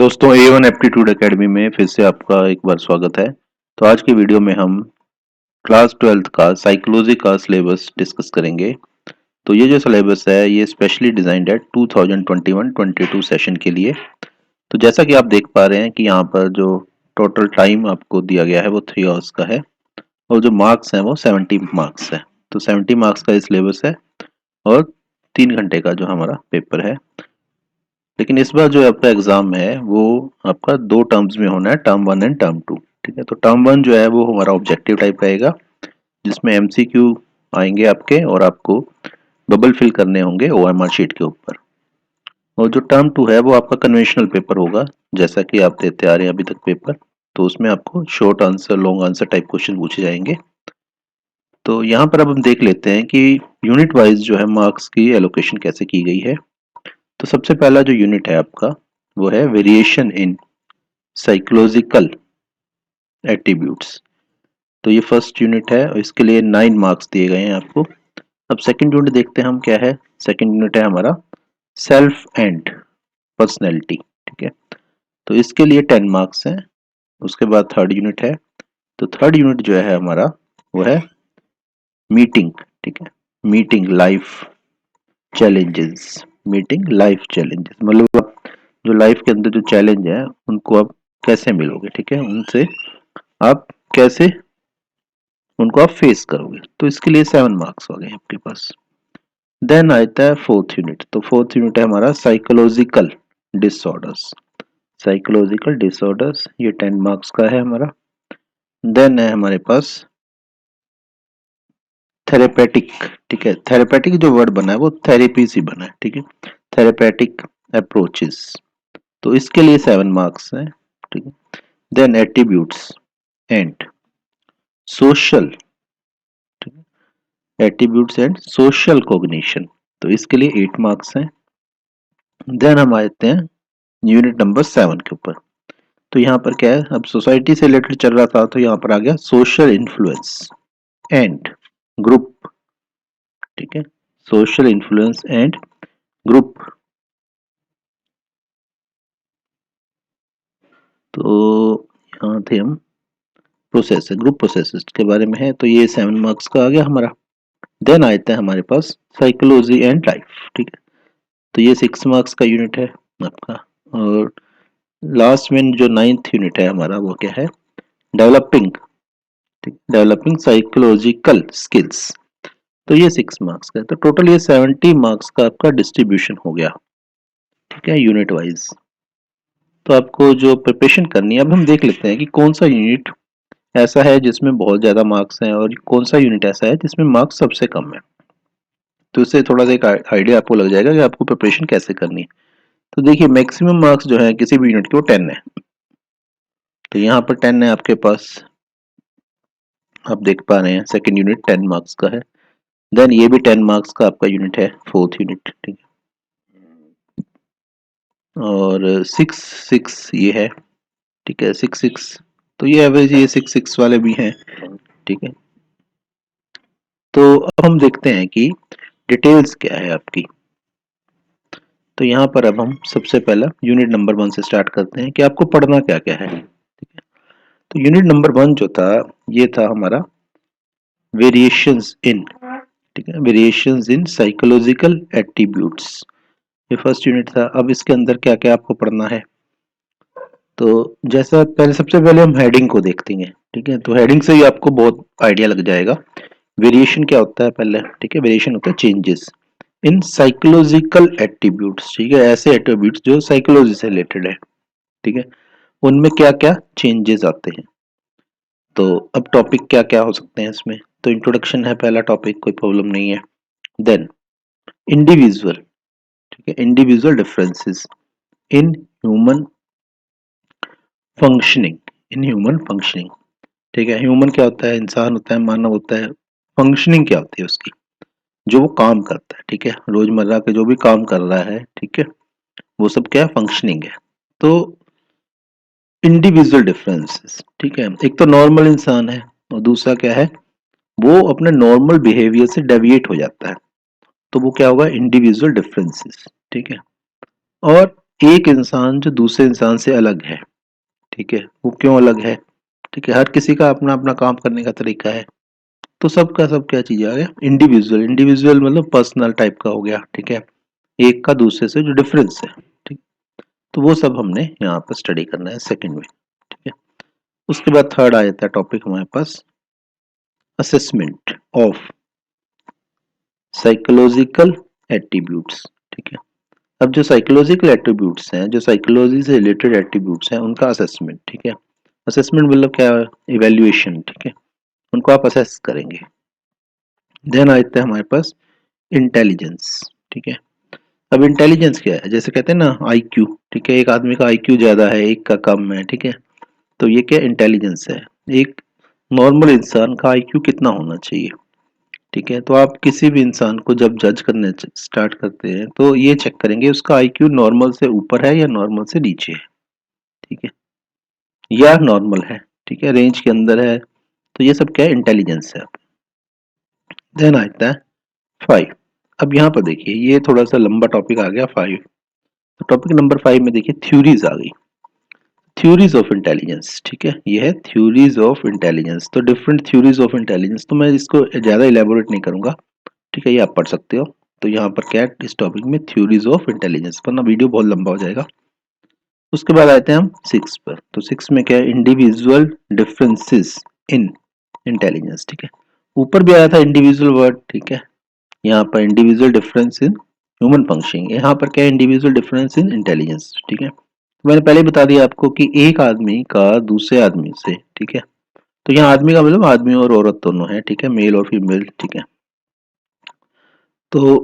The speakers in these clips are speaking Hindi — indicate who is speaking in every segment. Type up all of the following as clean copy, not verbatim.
Speaker 1: दोस्तों A1 एप्टीट्यूड एकेडमी में फिर से आपका एक बार स्वागत है। तो आज की वीडियो में हम क्लास 12th का साइकोलॉजी का सिलेबस डिस्कस करेंगे। तो ये जो सिलेबस है ये स्पेशली डिजाइंड है 2021-22 सेशन के लिए। तो जैसा कि आप देख पा रहे हैं कि यहाँ पर जो टोटल टाइम आपको दिया गया है वो 3 आवर्स का है और जो मार्क्स हैं वो 70 मार्क्स है। तो 70 मार्क्स का ये सिलेबस है और 3 घंटे का जो हमारा पेपर है। लेकिन इस बार जो आपका एग्जाम है वो आपका 2 टर्म्स में होना है, टर्म 1 एंड टर्म 2। ठीक है, तो टर्म 1 जो है वो हमारा ऑब्जेक्टिव टाइप रहेगा जिसमें एमसीक्यू आएंगे आपके और आपको बबल फिल करने होंगे ओएमआर शीट के ऊपर। और जो टर्म 2 है वो आपका कन्वेंशनल पेपर होगा जैसा कि आप देते आ रहे हैं अभी तक पेपर। तो उसमें आपको short answer long answer type question पूछे जाएंगे। तो यहाँ पर अब हम देख लेते हैं कि यूनिट वाइज जो है मार्क्स की एलोकेशन कैसे की गई है। तो सबसे पहला जो यूनिट है आपका वो है वेरिएशन इन साइकोलॉजिकल एट्रीब्यूट्स। तो ये फर्स्ट यूनिट है और इसके लिए 9 मार्क्स दिए गए हैं आपको। अब सेकंड यूनिट देखते हैं हम क्या है। सेकंड यूनिट है हमारा सेल्फ एंड पर्सनैलिटी। ठीक है, तो इसके लिए 10 मार्क्स हैं। उसके बाद थर्ड यूनिट है। तो थर्ड यूनिट जो है हमारा वो है मीटिंग। ठीक है, meeting life challenges. Meeting life challenges मतलब आप जो लाइफ के अंदर जो चैलेंज है उनको आप कैसे मिलोगे। ठीक है, उनसे आप कैसे उनको आप फेस करोगे। तो इसके लिए 7 मार्क्स हो गए आपके पास। देन आता है फोर्थ यूनिट। तो फोर्थ यूनिट है हमारा साइकोलॉजिकल डिसऑर्डर्स। साइकोलॉजिकल डिसऑर्डर्स ये 10 मार्क्स का है हमारा। देन है हमारे पास थेरेपेटिक। ठीक है, थेरेपेटिक जो वर्ड बना है वो थेरेपी से बना है। ठीक है, थेरेपेटिक अप्रोचेस। तो इसके लिए 7 मार्क्स हैं। ठीक है, then attributes and social attributes and social cognition. तो इसके लिए 8 मार्क्स हैं। देन हम आते हैं यूनिट नंबर 7 के ऊपर। तो यहाँ पर क्या है, अब सोसाइटी से रिलेटेड चल रहा था तो यहाँ पर आ गया सोशल इन्फ्लुएंस एंड ग्रुप। ठीक है, सोशल इन्फ्लुएंस एंड ग्रुप। तो यहाँ थे हम प्रोसेस ग्रुप प्रोसेस के बारे में है। तो ये 7 मार्क्स का आ गया हमारा। देन आता है हमारे पास साइकोलॉजी एंड लाइफ। ठीक है, तो ये 6 मार्क्स का यूनिट है आपका। और लास्ट में जो 9th यूनिट है हमारा वो क्या है, डेवलपिंग। Developing psychological skills. तो ये 6 मार्क्स का है। तो टोटल ये 70 मार्क्स का आपका डिस्ट्रीब्यूशन हो गया। ठीक है, यूनिट वाइज। तो आपको जो प्रिपरेशन करनी है अब हम देख लेते हैं कि कौन सा यूनिट ऐसा है जिसमें बहुत ज़्यादा मार्क्स हैं और कौन सा यूनिट ऐसा है जिसमें मार्क्स सबसे कम है। तो इससे थोड़ा सा एक आइडिया आपको लग जाएगा कि आपको प्रिपरेशन कैसे करनी है। तो देखिए मैक्सिमम मार्क्स जो है किसी भी यूनिट के वो 10 है। तो यहाँ पर 10 है आपके पास, आप देख पा रहे हैं सेकंड यूनिट 10 मार्क्स का है। देन ये भी 10 मार्क्स का आपका यूनिट है फोर्थ यूनिट। ठीक है, और 6 ये है। ठीक है, 6 तो ये एवरेज ये 6 वाले भी हैं। ठीक है, तो अब हम देखते हैं कि डिटेल्स क्या है आपकी। तो यहाँ पर अब हम सबसे पहला यूनिट नंबर 1 से स्टार्ट करते हैं कि आपको पढ़ना क्या क्या है। ठीक है, तो यूनिट नंबर 1 जो था ये था हमारा वेरिएशंस इन। ठीक है, वेरिएशंस इन साइकोलॉजिकल एट्रीब्यूट्स। ये फर्स्ट यूनिट था। अब इसके अंदर क्या क्या आपको पढ़ना है। तो जैसा पहले सबसे पहले हम हेडिंग को देखते हैं। ठीक है, तो हेडिंग से ही आपको बहुत आइडिया लग जाएगा वेरिएशन क्या होता है पहले। ठीक है, वेरिएशन होता है चेंजेस इन साइकोलॉजिकल एट्रीब्यूट्स। ठीक है, ऐसे एट्रीब्यूट्स जो साइकोलॉजी से रिलेटेड है। ठीक है, उनमें क्या क्या चेंजेस आते हैं। तो अब टॉपिक क्या क्या हो सकते हैं इसमें। तो इंट्रोडक्शन है पहला टॉपिक, कोई प्रॉब्लम नहीं है। Then individual. ठीक है, individual differences in human functioning. In human functioning. ठीक है, ह्यूमन क्या होता है, इंसान होता है, मानव होता है। फंक्शनिंग क्या होती है उसकी, जो वो काम करता है। ठीक है, रोजमर्रा के जो भी काम कर रहा है। ठीक है, वो सब क्या फंक्शनिंग है। तो इंडिविजुअल डिफरेंसेस। ठीक है, एक तो नॉर्मल इंसान है और दूसरा क्या है, वो अपने नॉर्मल बिहेवियर से डेविएट हो जाता है। तो वो क्या होगा, इंडिविजुअल डिफरेंसेस। ठीक है, और एक इंसान जो दूसरे इंसान से अलग है, ठीक है, वो क्यों अलग है? ठीक है, हर किसी का अपना अपना काम करने का तरीका है। तो सबका सब क्या चीज आ गया? इंडिविजुअल। इंडिविजुअल मतलब पर्सनल टाइप का हो गया, ठीक है, एक का दूसरे से जो डिफरेंस है, ठीक। तो वो सब हमने यहाँ पर स्टडी करना है सेकंड में, ठीक है। उसके बाद थर्ड आ जाता है टॉपिक हमारे पास, असेसमेंट ऑफ साइकोलॉजिकल एट्रीब्यूट्स, ठीक है। अब जो साइकोलॉजिकल एट्रीब्यूट्स हैं, जो साइकोलॉजी से रिलेटेड एट्रीब्यूट्स हैं, उनका असेसमेंट, ठीक है। असेसमेंट मतलब क्या है? इवेल्युएशन, ठीक है, उनको आप असेस करेंगे। देन आता है हमारे पास इंटेलिजेंस, ठीक है। अब इंटेलिजेंस क्या है? जैसे कहते हैं ना आईक्यू, ठीक है, एक आदमी का आईक्यू ज्यादा है, एक का कम है, ठीक है। तो ये क्या इंटेलिजेंस है? एक नॉर्मल इंसान का आईक्यू कितना होना चाहिए, ठीक है। तो आप किसी भी इंसान को जब जज करने स्टार्ट करते हैं तो ये चेक करेंगे उसका आईक्यू नॉर्मल से ऊपर है या नॉर्मल से नीचे है, ठीक है, या नॉर्मल है, ठीक है, रेंज के अंदर है। तो ये सब क्या है? इंटेलिजेंस है। देन आता है फाइव। अब यहाँ पर देखिए ये थोड़ा सा लंबा टॉपिक आ गया फाइव। तो टॉपिक नंबर फाइव में देखिए थ्योरीज आ गई, थ्योरीज ऑफ इंटेलिजेंस, ठीक है, ये है थ्योरीज ऑफ इंटेलिजेंस। तो डिफरेंट थ्योरीज ऑफ इंटेलिजेंस, तो मैं इसको ज़्यादा इलेबोरेट नहीं करूंगा, ठीक है, ये आप पढ़ सकते हो। तो यहाँ पर क्या है इस टॉपिक में? थ्योरीज ऑफ इंटेलिजेंस, वरना वीडियो बहुत लंबा हो जाएगा। उसके बाद आते हैं हम सिक्स पर। तो सिक्स में क्या है? इंडिविजुअल डिफरेंसेस इन इंटेलिजेंस, ठीक है। ऊपर भी आया था इंडिविजुअल वर्ड, ठीक है, यहाँ पर individual difference in human functioning, यहाँ पर क्या है? इंडिविजुअल डिफरेंस इन इंटेलिजेंस, ठीक है। तो मैंने पहले बता दिया आपको कि एक आदमी का दूसरे आदमी से, ठीक है, तो यहाँ आदमी का मतलब आदमी और औरत दोनों है, ठीक है, मेल और फीमेल, ठीक है। तो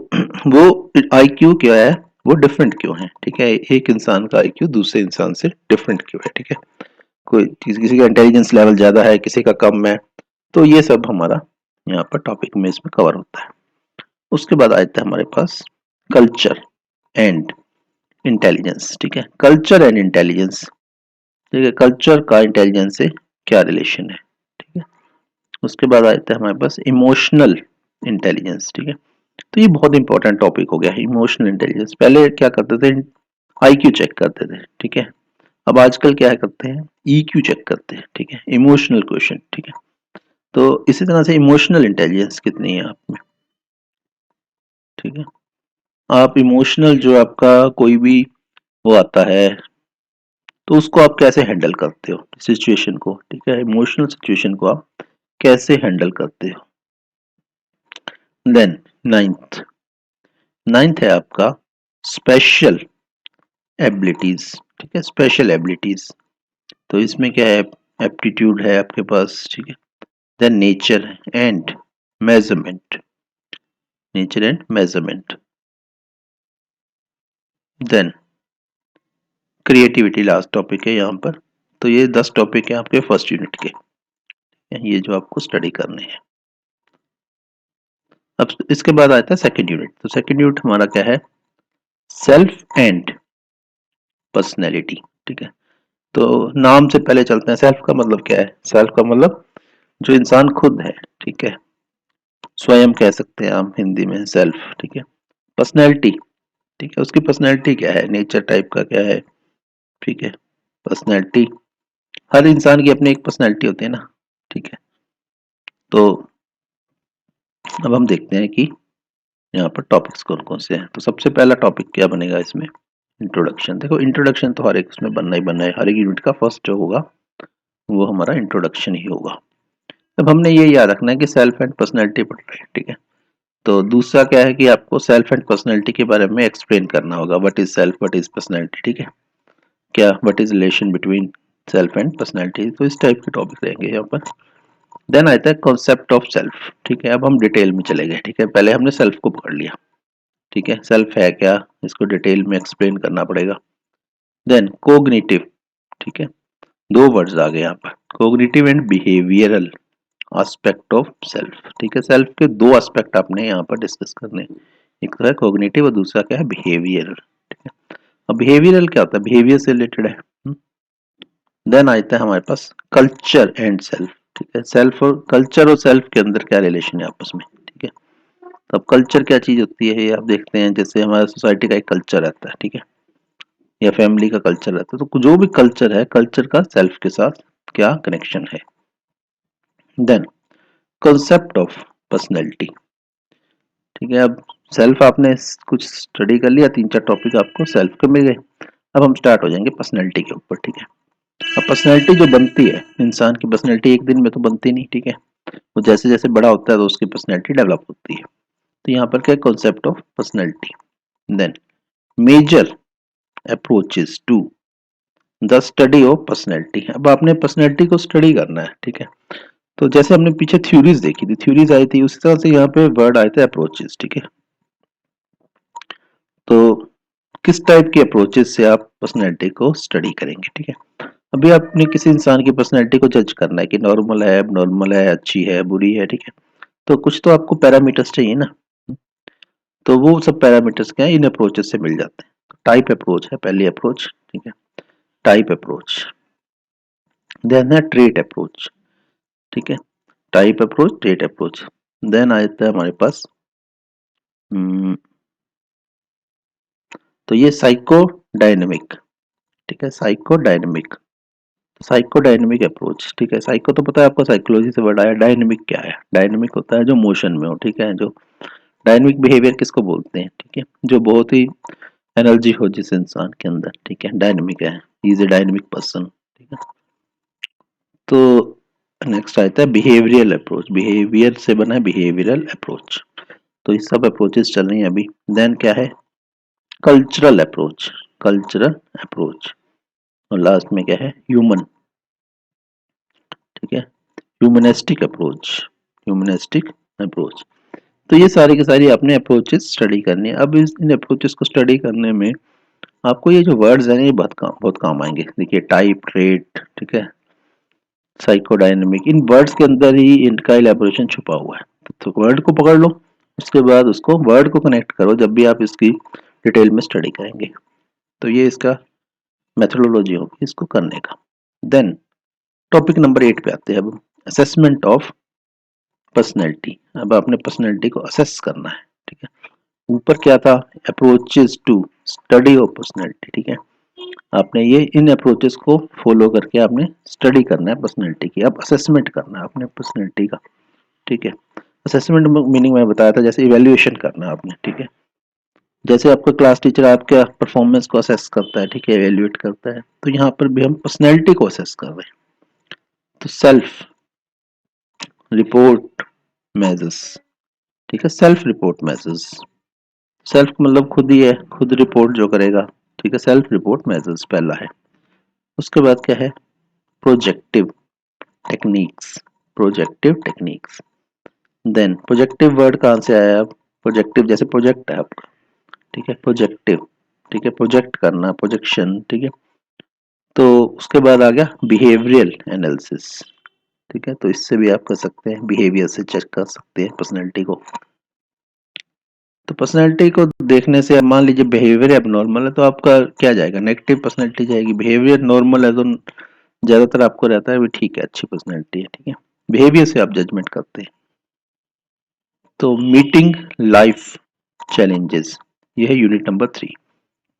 Speaker 1: वो आईक्यू क्या है? वो डिफरेंट क्यों है, ठीक है, एक इंसान का आईक्यू दूसरे इंसान से डिफरेंट क्यों है, ठीक है। कोई किसी का इंटेलिजेंस लेवल ज्यादा है, किसी का कम है। तो ये सब हमारा यहाँ पर टॉपिक में इसमें कवर होता है। उसके बाद आता है हमारे पास कल्चर एंड इंटेलिजेंस, ठीक है, कल्चर एंड इंटेलिजेंस, ठीक है, कल्चर का इंटेलिजेंस से क्या रिलेशन है, ठीक है। उसके बाद आता है हमारे पास इमोशनल इंटेलिजेंस, ठीक है। तो ये बहुत इंपॉर्टेंट टॉपिक हो गया है इमोशनल इंटेलिजेंस। पहले क्या करते थे? आईक्यू चेक करते थे, ठीक है। अब आजकल क्या करते हैं? ईक्यू चेक करते हैं, ठीक है, इमोशनल क्वेश्चन, ठीक है। तो इसी तरह से इमोशनल इंटेलिजेंस कितनी है आप में, ठीक है। आप इमोशनल जो आपका कोई भी वो आता है तो उसको आप कैसे हैंडल करते हो सिचुएशन को, ठीक है, इमोशनल सिचुएशन को आप कैसे हैंडल करते हो। देन नाइन्थ, नाइन्थ है आपका स्पेशल एबिलिटीज, ठीक है, स्पेशल एबिलिटीज। तो इसमें क्या है? एप्टीट्यूड है आपके पास, ठीक है। Then nature and measurement, nature and measurement. Then creativity last topic है यहाँ पर। तो ये 10 टॉपिक है आपके फर्स्ट यूनिट के, ये जो आपको स्टडी करने हैं। अब इसके बाद आता है सेकंड यूनिट। तो सेकंड यूनिट हमारा क्या है? सेल्फ एंड पर्सनैलिटी, ठीक है। तो नाम से पहले चलते हैं, सेल्फ का मतलब क्या है? सेल्फ का मतलब जो इंसान खुद है, ठीक है, स्वयं कह सकते हैं हम हिंदी में सेल्फ, ठीक है। पर्सनैलिटी, ठीक है, उसकी पर्सनैलिटी क्या है, नेचर टाइप का क्या है, ठीक है, पर्सनैलिटी। हर इंसान की अपनी एक पर्सनैलिटी होती है ना, ठीक है। तो अब हम देखते हैं कि यहाँ पर टॉपिक्स कौन कौन से हैं। तो सबसे पहला टॉपिक क्या बनेगा इसमें? इंट्रोडक्शन। देखो इंट्रोडक्शन तो हर एक उसमें बनना ही बनना है, हर एक यूनिट का फर्स्ट जो होगा वो हमारा इंट्रोडक्शन ही होगा। अब हमने ये याद रखना है कि सेल्फ एंड पर्सनैलिटी पढ़ रहे हैं, ठीक है। तो दूसरा क्या है कि आपको सेल्फ एंड पर्सनैलिटी के बारे में एक्सप्लेन करना होगा, what is self, what is personality, ठीक है, क्या what is relation between self and personality. तो इस टाइप के टॉपिक रहेंगे यहाँ पर। देन आता है कॉन्सेप्ट ऑफ सेल्फ, ठीक है। अब हम डिटेल में चले गए, ठीक है, पहले हमने सेल्फ को पकड़ लिया, ठीक है, सेल्फ है क्या, इसको डिटेल में एक्सप्लेन करना पड़ेगा। देन कोग्निटिव, ठीक है, दो वर्ड्स आ गए यहाँ पर, cognitive and behavioural aspect of self, ठीक है। सेल्फ के दो एस्पेक्ट आपने यहाँ पर डिस्कस करने, एक तो है कोग्निटिव और दूसरा क्या है? बिहेवियरल, ठीक है। अब बिहेवियरल क्या होता है? बिहेवियर से रिलेटेड है। देन आता है हमारे पास कल्चर एंड सेल्फ, ठीक है, सेल्फ और कल्चर और सेल्फ के अंदर क्या रिलेशन है आपस में, ठीक है। तो अब कल्चर क्या चीज होती है ये आप देखते हैं, जैसे हमारा सोसाइटी का एक कल्चर रहता है, ठीक है। या फैमिली का कल्चर रहता है, तो जो भी कल्चर है, कल्चर का सेल्फ के साथ क्या कनेक्शन है। Then concept of personality. ठीक है, अब सेल्फ आपने कुछ स्टडी कर लिया, 3-4 टॉपिक आपको सेल्फ के मिल गए। अब हम स्टार्ट हो जाएंगे पर्सनैलिटी के ऊपर। ठीक है, अब पर्सनैलिटी जो बनती है, इंसान की पर्सनैलिटी एक दिन में तो बनती नहीं। ठीक है, वो जैसे जैसे बड़ा होता है तो उसकी पर्सनैलिटी डेवलप होती है। तो यहाँ पर क्या concept of personality. Then major approaches to the study of personality. अब आपने पर्सनैलिटी को स्टडी करना है। ठीक है, तो जैसे हमने पीछे थ्योरीज देखी थी, थ्योरीज आई थी, उसी तरह से यहाँ पे वर्ड आए थे अप्रोचेस। ठीक है, तो किस टाइप की अप्रोचेस से आप पर्सनैलिटी को स्टडी करेंगे। ठीक है, अभी आपने किसी इंसान की पर्सनैलिटी को जज करना है कि नॉर्मल है, एबनॉर्मल है, अच्छी है, बुरी है। ठीक है, तो कुछ तो आपको पैरामीटर्स चाहिए ना, तो वो सब पैरामीटर्स क्या है, इन अप्रोचेस से मिल जाते हैं। टाइप अप्रोच है पहली अप्रोच। ठीक है, टाइप अप्रोच। देन है ट्रेट अप्रोच। ठीक है, type approach, trait approach. Then आता है हमारे पास तो ये साइको डायनेमिक। ठीक है, psycho dynamic, psycho dynamic approach. ठीक है, साइको तो पता है आपको, साइकोलॉजी से वर्ड आया। डायनेमिक क्या है, डायनेमिक होता है जो मोशन में हो। ठीक है, जो डायनेमिक बिहेवियर किसको बोलते हैं। ठीक है, जो बहुत ही एनर्जी हो जिस इंसान के अंदर। ठीक है, डायनेमिक है, he is a dynamic person. ठीक है, तो नेक्स्ट आता है बिहेवियरल अप्रोच। बिहेवियर से बना है बिहेवियरल अप्रोच। तो ये सब अप्रोचेस चल रही हैं अभी। देन क्या है कल्चरल अप्रोच, कल्चरल अप्रोच। और लास्ट में क्या है ह्यूमन। ठीक है, ह्यूमनिस्टिक अप्रोच, ह्यूमनिस्टिक अप्रोच। तो ये सारी की सारी आपने अप्रोचेस स्टडी करनी है। अब इन अप्रोचेस को स्टडी करने में आपको ये जो वर्ड्स हैं ये बहुत काम आएंगे। देखिए टाइप, ट्रेट, ठीक है, साइकोडायनेमिक, इन वर्ड्स के अंदर ही इनका इलेबोरेशन छुपा हुआ है। तो वर्ड को पकड़ लो, उसके बाद उसको वर्ड को कनेक्ट करो जब भी आप इसकी डिटेल में स्टडी करेंगे। तो ये इसका मेथोडोलॉजी होगी इसको करने का। देन टॉपिक नंबर 8 पे आते हैं अब, असेसमेंट ऑफ पर्सनैलिटी। अब आपने पर्सनैलिटी को असेस करना है। ठीक है, ऊपर क्या था, approaches to study of personality. ठीक है, आपने ये इन अप्रोचेस को फॉलो करके आपने स्टडी करना है पर्सनैलिटी की। अब असेसमेंट करना है आपने पर्सनैलिटी का। ठीक है, असेसमेंट मीनिंग मैं बताया था, जैसे इवेल्युएशन करना है आपने। ठीक है, जैसे आपका क्लास टीचर आपके परफॉर्मेंस को असेस करता है, ठीक है, एवेल्युएट करता है, तो यहाँ पर भी हम पर्सनैलिटी को असेस कर रहे हैं। तो सेल्फ रिपोर्ट मेजर्स। ठीक है, सेल्फ रिपोर्ट मेजर्स, सेल्फ मतलब खुद ही है, खुद रिपोर्ट जो करेगा। ठीक है, सेल्फ रिपोर्ट मेजर्स पहला है। उसके बाद क्या है projective techniques, projective techniques. Then projective word कहाँ से आया, प्रोजेक्टिव जैसे प्रोजेक्ट है आपका। ठीक है, प्रोजेक्टिव, ठीक है, प्रोजेक्ट करना, प्रोजेक्शन। ठीक है, तो उसके बाद आ गया बिहेवियरल एनालिसिस। ठीक है, तो इससे भी आप कर सकते हैं, बिहेवियर से चेक कर सकते हैं पर्सनैलिटी को। तो पर्सनैलिटी को देखने से, अब मान लीजिए बिहेवियर एबनॉर्मल है तो आपका क्या जाएगा, नेगेटिव पर्सनैलिटी जाएगी। बिहेवियर नॉर्मल है तो ज्यादातर आपको रहता है भी ठीक है, अच्छी पर्सनैलिटी है। ठीक है, बिहेवियर से आप जजमेंट करते हैं। तो मीटिंग लाइफ चैलेंजेस, ये है unit number 3,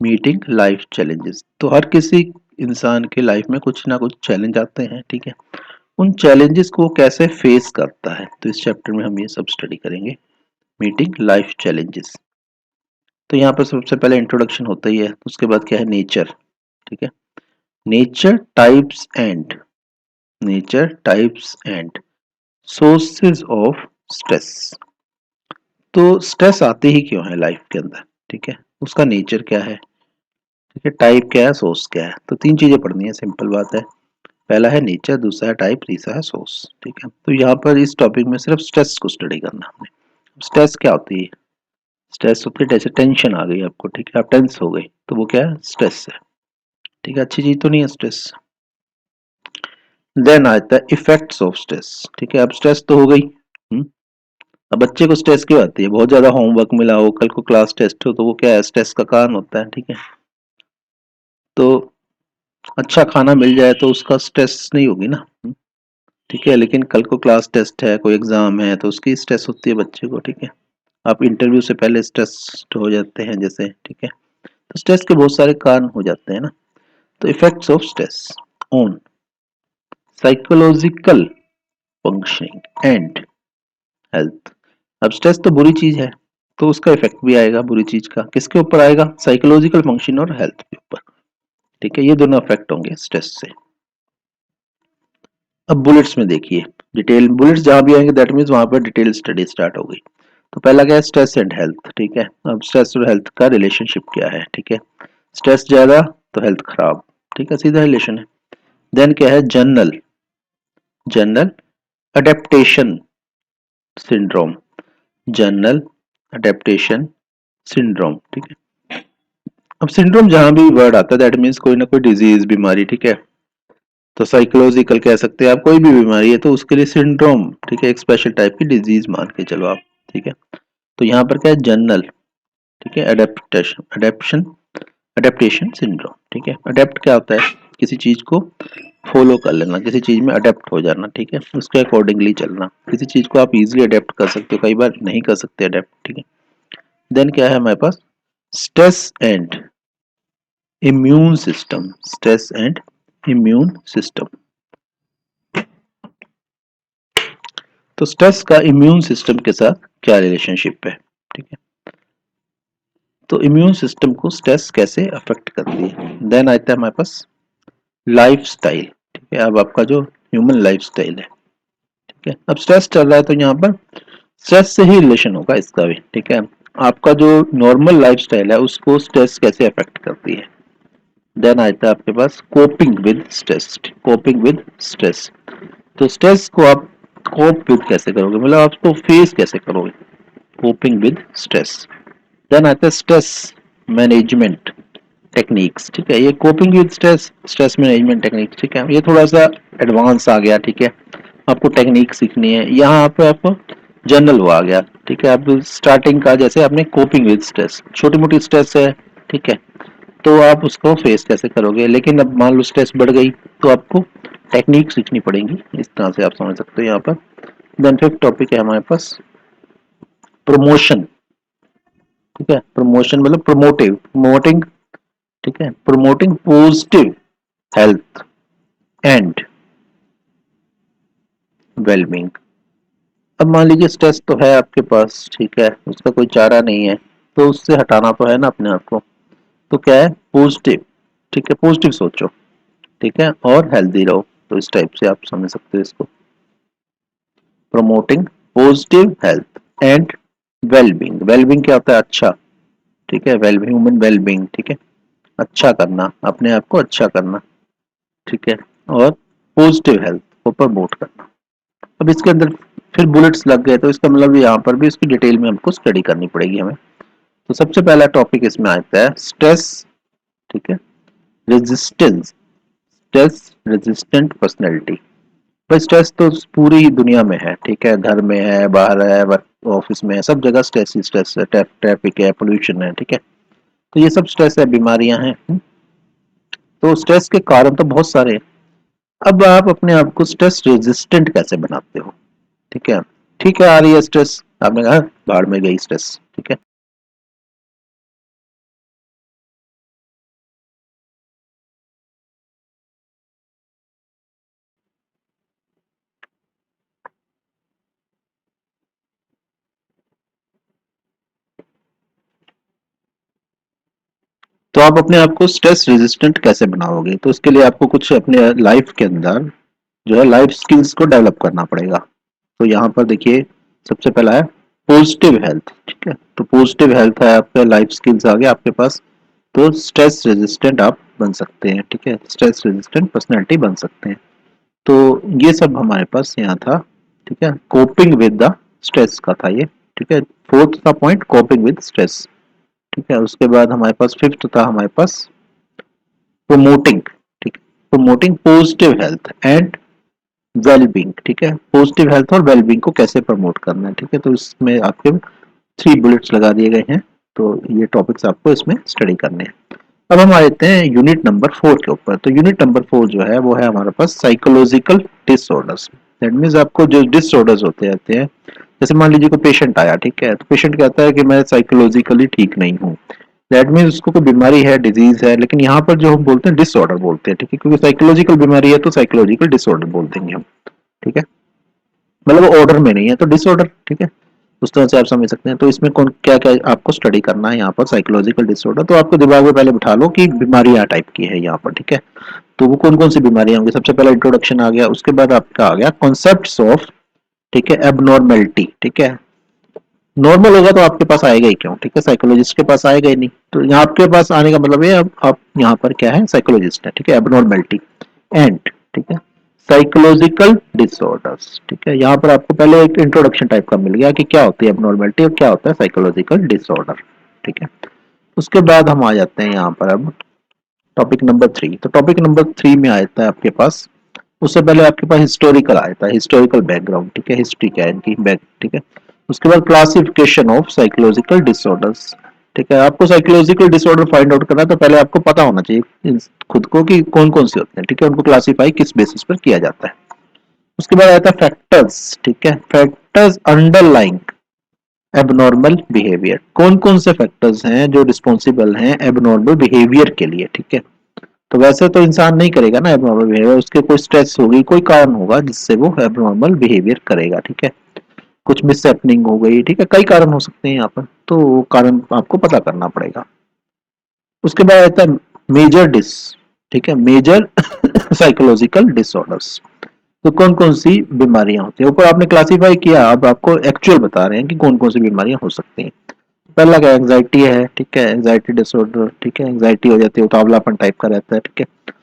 Speaker 1: meeting life challenges. तो हर किसी इंसान के लाइफ में कुछ ना कुछ चैलेंज आते हैं। ठीक है, उन चैलेंजेस को कैसे फेस करता है, तो इस चैप्टर में हम ये सब स्टडी करेंगे, मीटिंग लाइफ चैलेंजेस। तो यहाँ पर सबसे पहले इंट्रोडक्शन होता ही है, उसके बाद क्या है नेचर। ठीक है, nature types and, nature types and sources of stress. तो स्ट्रेस आते ही क्यों है लाइफ के अंदर। ठीक है, उसका नेचर क्या है, ठीक है, टाइप क्या है, सोर्स क्या है। तो 3 चीजें पढ़नी है, सिंपल बात है। पहला है नेचर, दूसरा है टाइप, तीसरा है सोर्स। ठीक है, तो यहाँ पर इस टॉपिक में सिर्फ स्ट्रेस को स्टडी करना हमने। स्ट्रेस क्या होती है, स्ट्रेस होती है जैसे टेंशन आ गई आपको, ठीक है, आप टेंस हो गए तो वो क्या है, स्ट्रेस है। ठीक है, अच्छी चीज तो नहीं है स्ट्रेस। देन आता है इफेक्ट्स ऑफ स्ट्रेस। ठीक है, अब स्ट्रेस तो हो गई। अब बच्चे को स्ट्रेस क्यों आती है, बहुत ज्यादा होमवर्क मिला हो, कल को क्लास टेस्ट हो, तो वो क्या है, स्ट्रेस का कारण होता है। ठीक है, तो अच्छा खाना मिल जाए तो उसका स्ट्रेस नहीं होगी ना। ठीक है, लेकिन कल को क्लास टेस्ट है, कोई एग्जाम है, तो उसकी स्ट्रेस होती है बच्चे को। ठीक है, आप इंटरव्यू से पहले स्ट्रेस हो जाते हैं जैसे। ठीक है, तो स्ट्रेस के बहुत सारे कारण हो जाते हैं ना। तो effects of stress on psychological functioning and health. अब स्ट्रेस तो बुरी चीज है, तो उसका इफेक्ट भी आएगा बुरी चीज का। किसके ऊपर आएगा? साइकोलॉजिकल फंक्शन और हेल्थ के ऊपर। ठीक है, ये दोनों इफेक्ट होंगे स्ट्रेस से। अब बुलेट्स में देखिए, डिटेल बुलेट्स जहां भी आएंगे दैट मीन्स वहां पर डिटेल स्टडी स्टार्ट हो गई। तो पहला क्या है? Stress and health. ठीक है, अब स्ट्रेस और हेल्थ का रिलेशनशिप क्या है? ठीक है, स्ट्रेस ज्यादा तो हेल्थ खराब। ठीक है, सीधा रिलेशन है। देन क्या है? General general adaptation syndrome. General adaptation syndrome. ठीक है, अब सिंड्रोम जहां भी वर्ड आता है दैट मीन्स कोई ना कोई डिजीज, बीमारी। ठीक है, तो साइकोलॉजिकल कह सकते हैं आप, कोई भी बीमारी है तो उसके लिए सिंड्रोम। ठीक है, एक स्पेशल टाइप की डिजीज मान के चलो आप। ठीक है, तो यहाँ पर क्या है? जनरल। ठीक है, अडेप्टेशन अडेप्शन अडेप्टेशन सिंड्रोम। ठीक है, अडेप्ट क्या होता है? किसी चीज को फॉलो कर लेना, किसी चीज में अडेप्ट हो जाना। ठीक है, उसके अकॉर्डिंगली चलना। किसी चीज को आप इजीली अडेप्ट कर सकते हो, कई बार नहीं कर सकते अडेप्ट। ठीक है, देन क्या है हमारे पास? Stress and immune system. Stress and immune system. तो स्ट्रेस का इम्यून सिस्टम के साथ क्या रिलेशनशिप है? ठीक है, तो इम्यून सिस्टम को स्ट्रेस कैसे अफेक्ट करती है? देन आता है हमारे पास लाइफ स्टाइल। ठीक है, अब आपका जो ह्यूमन लाइफ स्टाइल है। ठीक है, अब स्ट्रेस चल रहा है तो यहाँ पर स्ट्रेस से ही रिलेशन होगा इसका भी। ठीक है, आपका जो नॉर्मल लाइफ स्टाइल है उसको स्ट्रेस कैसे अफेक्ट करती है? देन आता है आपके पास coping with stress. Coping with stress, तो स्ट्रेस को आप कोप विद कैसे करोगे, मतलब आप उसको फेस कैसे करोगे? Coping with stress. देन आता है स्ट्रेस मैनेजमेंट टेक्निक्स। ठीक है, ये coping with stress, stress management techniques. ठीक है, ये थोड़ा सा एडवांस आ गया। ठीक है, आपको टेक्निक सीखनी है। यहाँ पे आपको जनरल वो आ गया। ठीक है, अब स्टार्टिंग का जैसे आपने कोपिंग विद स्ट्रेस, छोटी मोटी स्ट्रेस है। ठीक है, तो आप उसको फेस कैसे करोगे, लेकिन अब मान लो स्ट्रेस बढ़ गई तो आपको टेक्निक सीखनी पड़ेगी। इस तरह से आप समझ सकते हो यहाँ पर। देन फिफ्थ टॉपिक है हमारे पास प्रमोशन। ठीक है, प्रमोशन मतलब प्रमोटिव, प्रमोटिंग। ठीक है, promoting positive health and wellbeing. अब मान लीजिए स्ट्रेस तो है आपके पास। ठीक है, उसका कोई चारा नहीं है, तो उससे हटाना तो है ना अपने आप को। तो क्या है? पॉजिटिव। ठीक है, पॉजिटिव सोचो। ठीक है, और हेल्दी रहो। तो इस टाइप से आप समझ सकते हो इसको, promoting positive health and wellbeing. Wellbeing क्या होता है? अच्छा। ठीक है, वेल ह्यूमन वेलबींग। ठीक है, अच्छा करना, अपने आप को अच्छा करना। ठीक है, और पॉजिटिव हेल्थ को प्रमोट करना। अब इसके अंदर फिर बुलेट्स लग गए, तो इसका मतलब यहाँ पर भी इसकी डिटेल में हमको स्टडी करनी पड़ेगी हमें। तो सबसे पहला टॉपिक इसमें आता है स्ट्रेस। ठीक है, रेजिस्टेंस, स्ट्रेस रेजिस्टेंट पर्सनैलिटी। भाई स्ट्रेस तो पूरी दुनिया में है। ठीक है, घर में है, बाहर है, वर्क ऑफिस में है, सब जगह स्ट्रेस ही स्ट्रेस है। ट्रैफिक है, पोल्यूशन है। ठीक है, तो ये सब स्ट्रेस है, बीमारियां हैं। तो स्ट्रेस के कारण तो बहुत सारे हैं। अब आप अपने आप को स्ट्रेस रेजिस्टेंट कैसे बनाते हो? ठीक है, ठीक है, आ रही है स्ट्रेस, आपने कहा बाढ़ में गई स्ट्रेस। ठीक है, तो आप अपने आप को स्ट्रेस रेजिस्टेंट कैसे बनाओगे? तो उसके लिए आपको कुछ अपने लाइफ के अंदर जो है लाइफ स्किल्स को डेवलप करना पड़ेगा। तो यहाँ पर देखिए, सबसे पहला है पॉजिटिव हेल्थ। ठीक है, तो पॉजिटिव हेल्थ है, आपका लाइफ स्किल्स आ गया आपके पास। तो स्ट्रेस रेजिस्टेंट आप बन सकते हैं। ठीक है, स्ट्रेस रेजिस्टेंट पर्सनैलिटी बन सकते हैं। तो ये सब हमारे पास यहाँ था। ठीक है, कोपिंग विद द स्ट्रेस का था ये। ठीक है, फोर्थ था पॉइंट कोपिंग विद स्ट्रेस। ठीक है, उसके बाद हमारे पास फिफ्थ था हमारे पास प्रमोटिंग। ठीक है, promoting positive health and wellbeing. ठीक है, पॉजिटिव हेल्थ और वेलबींग को कैसे प्रमोट करना है। ठीक है, तो इसमें आपके 3 बुलेट्स लगा दिए गए हैं। तो ये टॉपिक्स आपको इसमें स्टडी करने हैं। अब हम आ जाते हैं यूनिट नंबर 4 के ऊपर। तो यूनिट नंबर 4 जो है वो है हमारे पास साइकोलॉजिकल डिसऑर्डर्स। दैट मीन्स आपको जो डिसऑर्डर्स होते रहते हैं, जैसे मान लीजिए कोई पेशेंट आया। ठीक है, तो पेशेंट कहता है कि मैं साइकोलॉजिकली ठीक नहीं हूँ। दैट मीन्स उसको कोई बीमारी है, डिजीज है, लेकिन यहाँ पर जो हम बोलते हैं डिसऑर्डर बोलते हैं, ठीक है, क्योंकि साइकोलॉजिकल बीमारी है तो साइकोलॉजिकल डिसऑर्डर बोल देंगे हम, ठीक है, मतलब वो ऑर्डर में नहीं है तो डिसऑर्डर, ठीक है, उस तरह से आप समझ सकते हैं। तो इसमें कौन क्या क्या आपको स्टडी करना है यहाँ पर, साइकोलॉजिकल डिसऑर्डर, तो आपको दिमाग में पहले बिठा लो कि बीमारियां टाइप की है यहाँ पर, ठीक है। तो वो कौन कौन सी बीमारियां होंगी, सबसे पहले इंट्रोडक्शन आ गया, उसके बाद आपका आ गया कॉन्सेप्ट्स ऑफ, ठीक है, एबनॉर्मेलिटी, ठीक है। नॉर्मल होगा तो आपके पास आएगा ही क्यों, ठीक है, साइकोलॉजिस्ट के पास आएगा ही नहीं, तो यहाँ आपके पास आने का मतलब ये अब आप यहाँ पर क्या है, साइकोलॉजिस्ट है, ठीक है, एबनॉर्मेलिटी एंड, ठीक है, साइकोलॉजिकल डिसऑर्डर्स, ठीक है। यहाँ पर आपको पहले एक इंट्रोडक्शन टाइप का मिल गया कि क्या होती है एबनॉर्मेलिटी और क्या होता है साइकोलॉजिकल डिसऑर्डर, ठीक है। उसके बाद हम आ जाते हैं यहाँ पर अब टॉपिक नंबर 3। तो टॉपिक नंबर 3 में आता है आपके पास, उससे पहले आपके पास हिस्टोरिकल आता है, हिस्टोरिकल बैकग्राउंड, ठीक है, हिस्ट्री क्या है इनकी बैक, ठीक है। उसके बाद क्लासिफिकेशन ऑफ साइकोलॉजिकल डिसऑर्डर्स, ठीक है। आपको साइकोलॉजिकल डिसऑर्डर फाइंड आउट करना है तो पहले आपको पता होना चाहिए खुद को कि कौन कौन से होते हैं, ठीक है, उनको क्लासिफाई किस बेसिस पर किया जाता है। उसके बाद आता है फैक्टर्स, ठीक है, फैक्टर्स अंडरलाइंग एबनॉर्मल बिहेवियर, कौन कौन से फैक्टर्स हैं जो रिस्पॉन्सिबल हैं एबनॉर्मल बिहेवियर के लिए, ठीक है। तो वैसे तो इंसान नहीं करेगा ना एबनॉर्मल बिहेवियर, उसके कोई स्ट्रेस होगी, कोई कारण होगा जिससे वो एबनॉर्मल बिहेवियर करेगा, ठीक है, कुछ मिस हैपनिंग हो गई, ठीक है, कई कारण हो सकते हैं यहाँ पर, तो वो कारण आपको पता करना पड़ेगा। उसके बाद आता है मेजर डिस, ठीक है, मेजर साइकोलॉजिकल डिसऑर्डर्स, तो कौन कौन सी बीमारियां होती है, ऊपर आपने क्लासिफाई किया, अब आपको एक्चुअल बता रहे हैं कि कौन कौन सी बीमारियां हो सकती हैं। पहला क्या, एंग्जाइटी है, ठीक है, एंग्जाइटी डिसऑर्डर, ठीक है, एंग्जाइटी हो जाती है, उतावलापन टाइप का रहता है, ठीक है।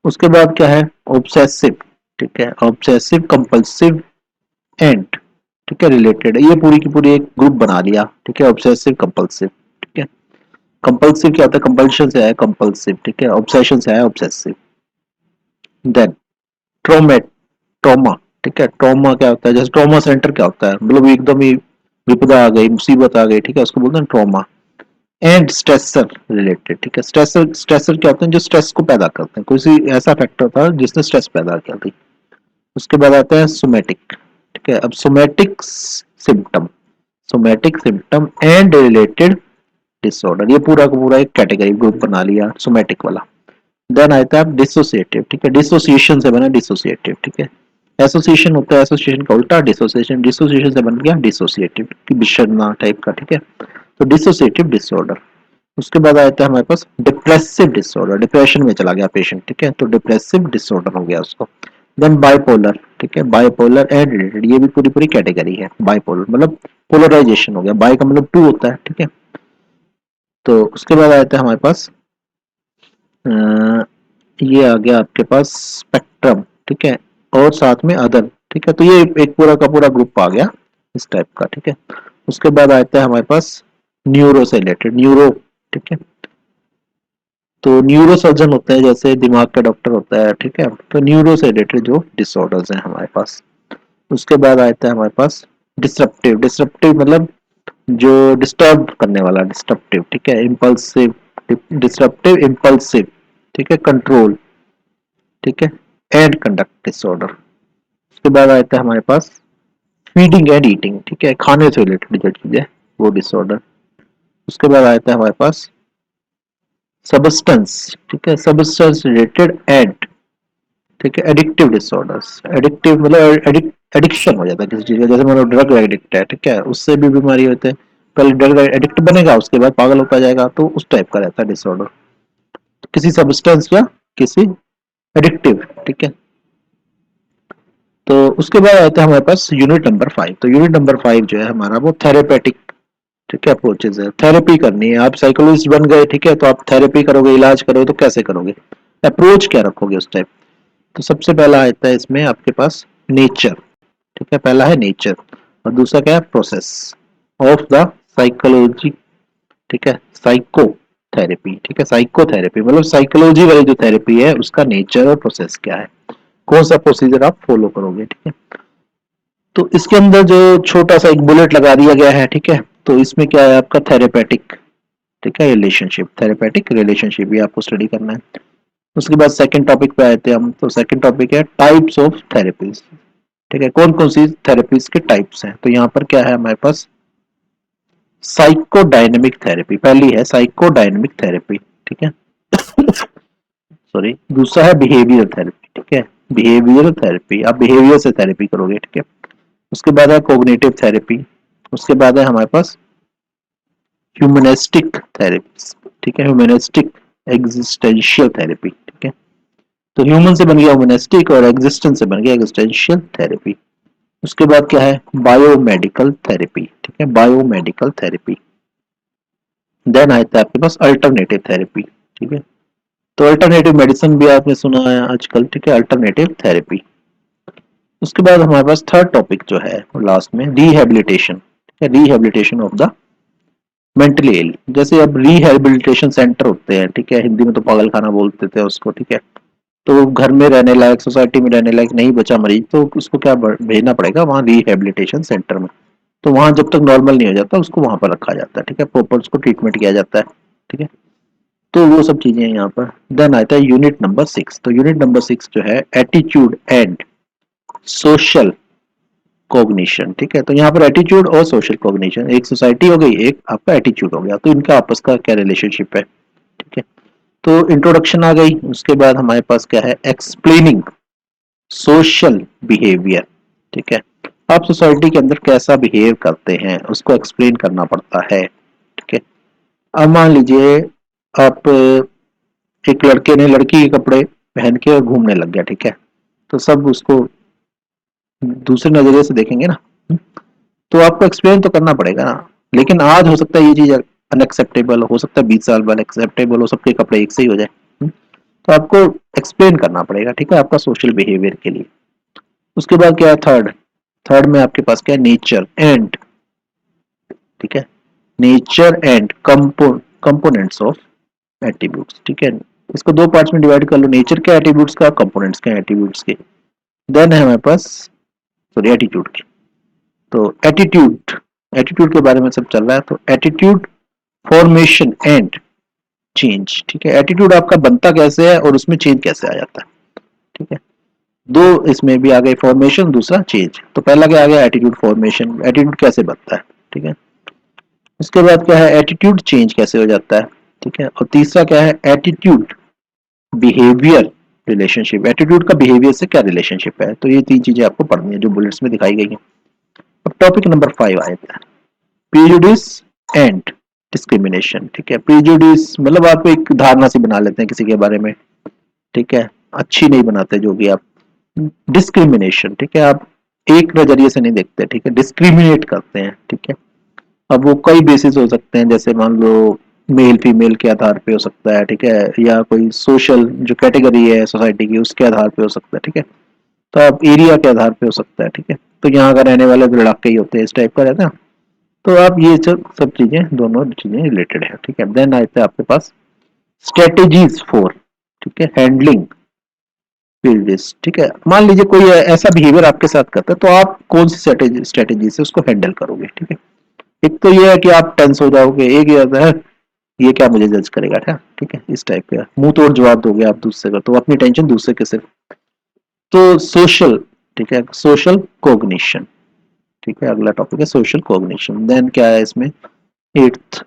Speaker 1: उसके बाद क्या है, ऑब्सेसिव, ठीक है, ऑब्सेसिव कंपल्सिव एंड, ठीक है, रिलेटेड, ये पूरी की पूरी एक ग्रुप बना लिया, ठीक है, ऑब्सेसिव कंपल्सिव, ठीक है। कंपल्सिव क्या होता है, कंपल्शन से है कंपल्सिव, ठीक है, ऑब्सेशन से है ऑब्सेसिव। देन ट्रोमेट, ट्रॉमा, ठीक है, ट्रॉमा क्या होता है, जैसे ट्रॉमा सेंटर क्या होता है, मतलब एकदम ही विपदा आ गई, मुसीबत आ गई, ठीक है, उसको बोलते हैं ट्रॉमा। एंड स्ट्रेसर रिलेटेड, ठीक है, स्ट्रेसर, स्ट्रेसर क्या होते हैं, जो स्ट्रेस को पैदा करते हैं, कोई ऐसा फैक्टर था जिसने स्ट्रेस पैदा किया थी। उसके बाद आता है सोमेटिक, ठीक है, अब somatic symptom and related disorder, ये पूरा का पूरा एक कैटेगरी ग्रुप बना लिया सोमेटिक वाला। देन आता है डिसोसिएटिव, ठीक है, डिसोसिएशन से बना डिसोसिएटिव, ठीक है, एसोसिएशन होता है, एसोसिएशन का उल्टा डिसोसिएशन, डिसोसिएशन से बन गया डिसोसिएटिव की बिछड़ना टाइप का, ठीक है, तो डिसोसिएटिव डिसऑर्डर। उसके बाद आता है हमारे पास डिप्रेसिव डिसऑर्डर, डिप्रेशन में चला गया पेशेंट, ठीक है, तो डिप्रेसिव डिसऑर्डर हो गया उसको। देन बाइपोलर, ठीक है, बाइपोलर एंड रिलेटेड, ये भी पूरी पूरी कैटेगरी है, बाइपोलर मतलब पोलराइजेशन हो गया, बाई का मतलब टू होता है, ठीक है। तो उसके बाद आता है हमारे पास ये आ गया आपके पास स्पेक्ट्रम, ठीक है, और साथ में अदर, ठीक है, तो ये एक पूरा का पूरा ग्रुप आ गया इस टाइप का, ठीक है। उसके बाद आता है हमारे पास न्यूरो से रिलेटेड, न्यूरो, ठीक है, तो न्यूरो सर्जन होते हैं, जैसे दिमाग का डॉक्टर होता है, ठीक है, तो न्यूरो से रिलेटेड जो डिसऑर्डर्स हैं हमारे पास। उसके बाद आता है हमारे पास डिसरप्टिव, डिसरप्टिव मतलब जो डिस्टर्ब करने वाला, डिस्टरप्टिव, ठीक है, इम्पल्सिव, डिसरप्टिव इम्पल्सिव, ठीक है, कंट्रोल, ठीक है, एंड कंडक्ट डिसऑर्डर। उसके बाद आता है हमारे पास फीडिंग एंड ईटिंग, ठीक है, खाने से रिलेटेड जो चीज है वो डिसऑर्डर। उसके बाद आता है हमारे पास सबस्टेंस, ठीक है, सबस्टेंस रिलेटेड एड, ठीक है, एडिक्टिव डिसऑर्डर्स, एडिक्टिव मतलब एडिक्शन हो जाता है किसी चीज का, जैसे मान लो ड्रग एडिक्ट है, ठीक है, उससे भी बीमारी होते हैं, पहले ड्रग एडिक्ट बनेगा उसके बाद पागल होता जाएगा, तो उस टाइप का रहता है डिसऑर्डर, किसी सब्सटेंस या किसी एडिक्टिव, ठीक है। तो उसके बाद आता है हमारे पास यूनिट नंबर 5। तो यूनिट नंबर 5 जो है हमारा वो थेरेपेटिक, ठीक है, अप्रोचेज है, थेरेपी करनी है, आप साइकोलॉजिस्ट बन गए, ठीक है, तो आप थेरेपी करोगे, इलाज करोगे, तो कैसे करोगे, अप्रोच क्या रखोगे उस टाइप। तो सबसे पहला आता है इसमें आपके पास नेचर, ठीक है, पहला है नेचर, और दूसरा क्या है, प्रोसेस ऑफ द साइकोलॉजी, ठीक है, साइको थेरेपी, ठीक है, साइकोथेरेपी मतलब साइकोलॉजी वाली जो थेरेपी है उसका नेचर और प्रोसेस क्या है, कौन सा प्रोसीजर आप फॉलो करोगे, ठीक है। तो इसके अंदर जो छोटा सा एक बुलेट लगा दिया गया है, ठीक है, तो इसमें क्या है आपका थेरेपेटिक, ठीक है, रिलेशनशिप, थेरेपेटिक रिलेशनशिप भी आपको स्टडी करना है। उसके बाद सेकंड टॉपिक पे आते हैं हम, तो सेकंड टॉपिक है टाइप्स ऑफ थेरेपीज, ठीक है, कौन कौन सी थेरेपीज के टाइप्स हैं। तो यहाँ पर क्या है हमारे पास साइकोडायनेमिक थेरेपी, पहली है साइकोडायनेमिक थेरेपी, ठीक है। सॉरी, दूसरा है बिहेवियर थेरेपी, ठीक है। बिहेवियर थेरेपी, आप बिहेवियर से थेरेपी करोगे, ठीक है। उसके बाद है कोग्निटिव थेरेपी, उसके बाद है हमारे पास ह्यूमनिस्टिक थेरेपी, ठीक है। ह्यूमनिस्टिक एग्जिस्टेंशियल थेरेपी, ठीक है। तो ह्यूमन से बन गया ह्यूमनिस्टिक और एग्जिस्टेंस से बन गया एग्जिस्टेंशियल थेरेपी। उसके बाद क्या है, बायोमेडिकल थेरेपी, ठीक है, बायोमेडिकल थेरेपी। देन आता है आपके पास अल्टरनेटिव थेरेपी, ठीक है। तो अल्टरनेटिव मेडिसिन भी आपने सुना है आजकल, ठीक है, अल्टरनेटिव थेरेपी। उसके बाद हमारे पास थर्ड टॉपिक जो है लास्ट में रिहेबिलिटेशन, ठीक है, rehabilitation of the mentally ill. जैसे अब रिहेबिलिटेशन सेंटर होते हैं, ठीक है, हिंदी में तो पागल खाना बोलते थे उसको, ठीक है। तो घर में रहने लायक, सोसाइटी में रहने लायक नहीं बचा मरीज, तो उसको क्या भेजना पड़ेगा वहाँ रिहेबिलिटेशन सेंटर में। तो वहाँ जब तक नॉर्मल नहीं हो जाता उसको वहाँ पर रखा जाता है, ठीक है, प्रॉपर उसको ट्रीटमेंट किया जाता है, ठीक है। तो वो सब चीजें हैं यहाँ पर। देन आता है यूनिट नंबर 6। तो यूनिट नंबर 6 जो है एटीट्यूड एंड सोशल कॉग्निशन, ठीक है। तो यहाँ पर एटीट्यूड और सोशल कॉग्निशन, एक सोसाइटी हो गई, एक आपका एटीट्यूड हो गया, तो इनका आपस का क्या रिलेशनशिप है, ठीक है। तो इंट्रोडक्शन आ गई, उसके बाद हमारे पास क्या है, एक्सप्लेनिंग सोशल बिहेवियर, ठीक है। आप सोसाइटी के अंदर कैसा बिहेव करते हैं उसको एक्सप्लेन करना पड़ता है, ठीक है। अब मान लीजिए आप एक लड़के ने लड़की के कपड़े पहन के और घूमने लग गया, ठीक है। तो सब उसको दूसरे नजरिए से देखेंगे ना। तो आपको एक्सप्लेन तो करना पड़ेगा ना। लेकिन आज हो सकता है ये चीज अनएक्सेप्टेबल, हो सकता है 20 साल बाद एक्सेप्टेबल हो, सबके कपड़े एक से ही हो जाए। तो आपको एक्सप्लेन करना पड़ेगा, ठीक है, आपका सोशल बिहेवियर के लिए। उसके बाद क्या है, थर्ड, थर्ड में आपके पास क्या है, नेचर एंड, ठीक है, nature and components of attributes, ठीक है। इसको दो पार्ट्स में डिवाइड कर लो, नेचर के एट्रीब्यूट्स का, कंपोनेंट्स के एट्रीब्यूट्स के। देन है हमारे पास, सॉरी, एटीट्यूड की। तो एटीट्यूड, एटीट्यूड के बारे में सब चल रहा है। तो एटीट्यूड फॉर्मेशन एंड चेंज, ठीक है। एटीट्यूड आपका बनता कैसे है और उसमें चेंज कैसे आ जाता है, ठीक है। दो इसमें भी आ गए, फॉर्मेशन, दूसरा चेंज। तो पहला क्या आ गया, एटीट्यूड फॉर्मेशन, एटीट्यूड कैसे बनता है, ठीक है। उसके बाद क्या है, एटीट्यूड चेंज कैसे हो जाता है, ठीक है। और तीसरा क्या है, एटीट्यूड बिहेवियर रिलेशनशिप, एटीट्यूड का बिहेवियर से क्या रिलेशनशिप है। तो ये तीन चीजें आपको पढ़नी है जो बुलेट्स में दिखाई गई हैं। अब टॉपिक नंबर 5 आया था, प्रेजुडिस एंड डिस्क्रिमिनेशन, ठीक है। प्रेजुडिस मतलब आप एक धारणा सी बना लेते हैं किसी के बारे में, ठीक है, अच्छी नहीं बनाते जो भी आप। डिस्क्रिमिनेशन, ठीक है, आप एक नजरिए से नहीं देखते, ठीक है, डिस्क्रिमिनेट करते हैं, ठीक है। अब वो कई बेसिस हो सकते हैं, जैसे मान लो मेल फीमेल के आधार पे हो सकता है, ठीक है, या कोई सोशल जो कैटेगरी है सोसाइटी की उसके आधार पे हो सकता है, ठीक है। तो आप एरिया के आधार पे हो सकता है, ठीक है। तो यहाँ का रहने वाले तो लड़ाके ही होते हैं, इस टाइप का रहता है। तो आप ये सब सब चीजें, दोनों चीजें रिलेटेड है, ठीक है। देन आते हैं आपके पास स्ट्रेटेजीज फॉर, ठीक है, हैंडलिंग प्रेजुडिस, ठीक है। मान लीजिए कोई ऐसा बिहेवियर आपके साथ करता है, तो आप कौन सी स्ट्रेटेजी से उसको हैंडल करोगे, ठीक है। एक तो ये है कि आप टेंस हो जाओगे, एक ये होता है ये क्या मुझे जज करेगा क्या, ठीक है, इस टाइप का मुंह तोड़ जवाब दोगे आप दूसरे का, तो अपनी टेंशन दूसरे के सिर्फ। तो सोशल, ठीक है, सोशल कोग्निशन, ठीक है, अगला टॉपिक है सोशल कोग्निशन। देन क्या है इसमें, एट्थ,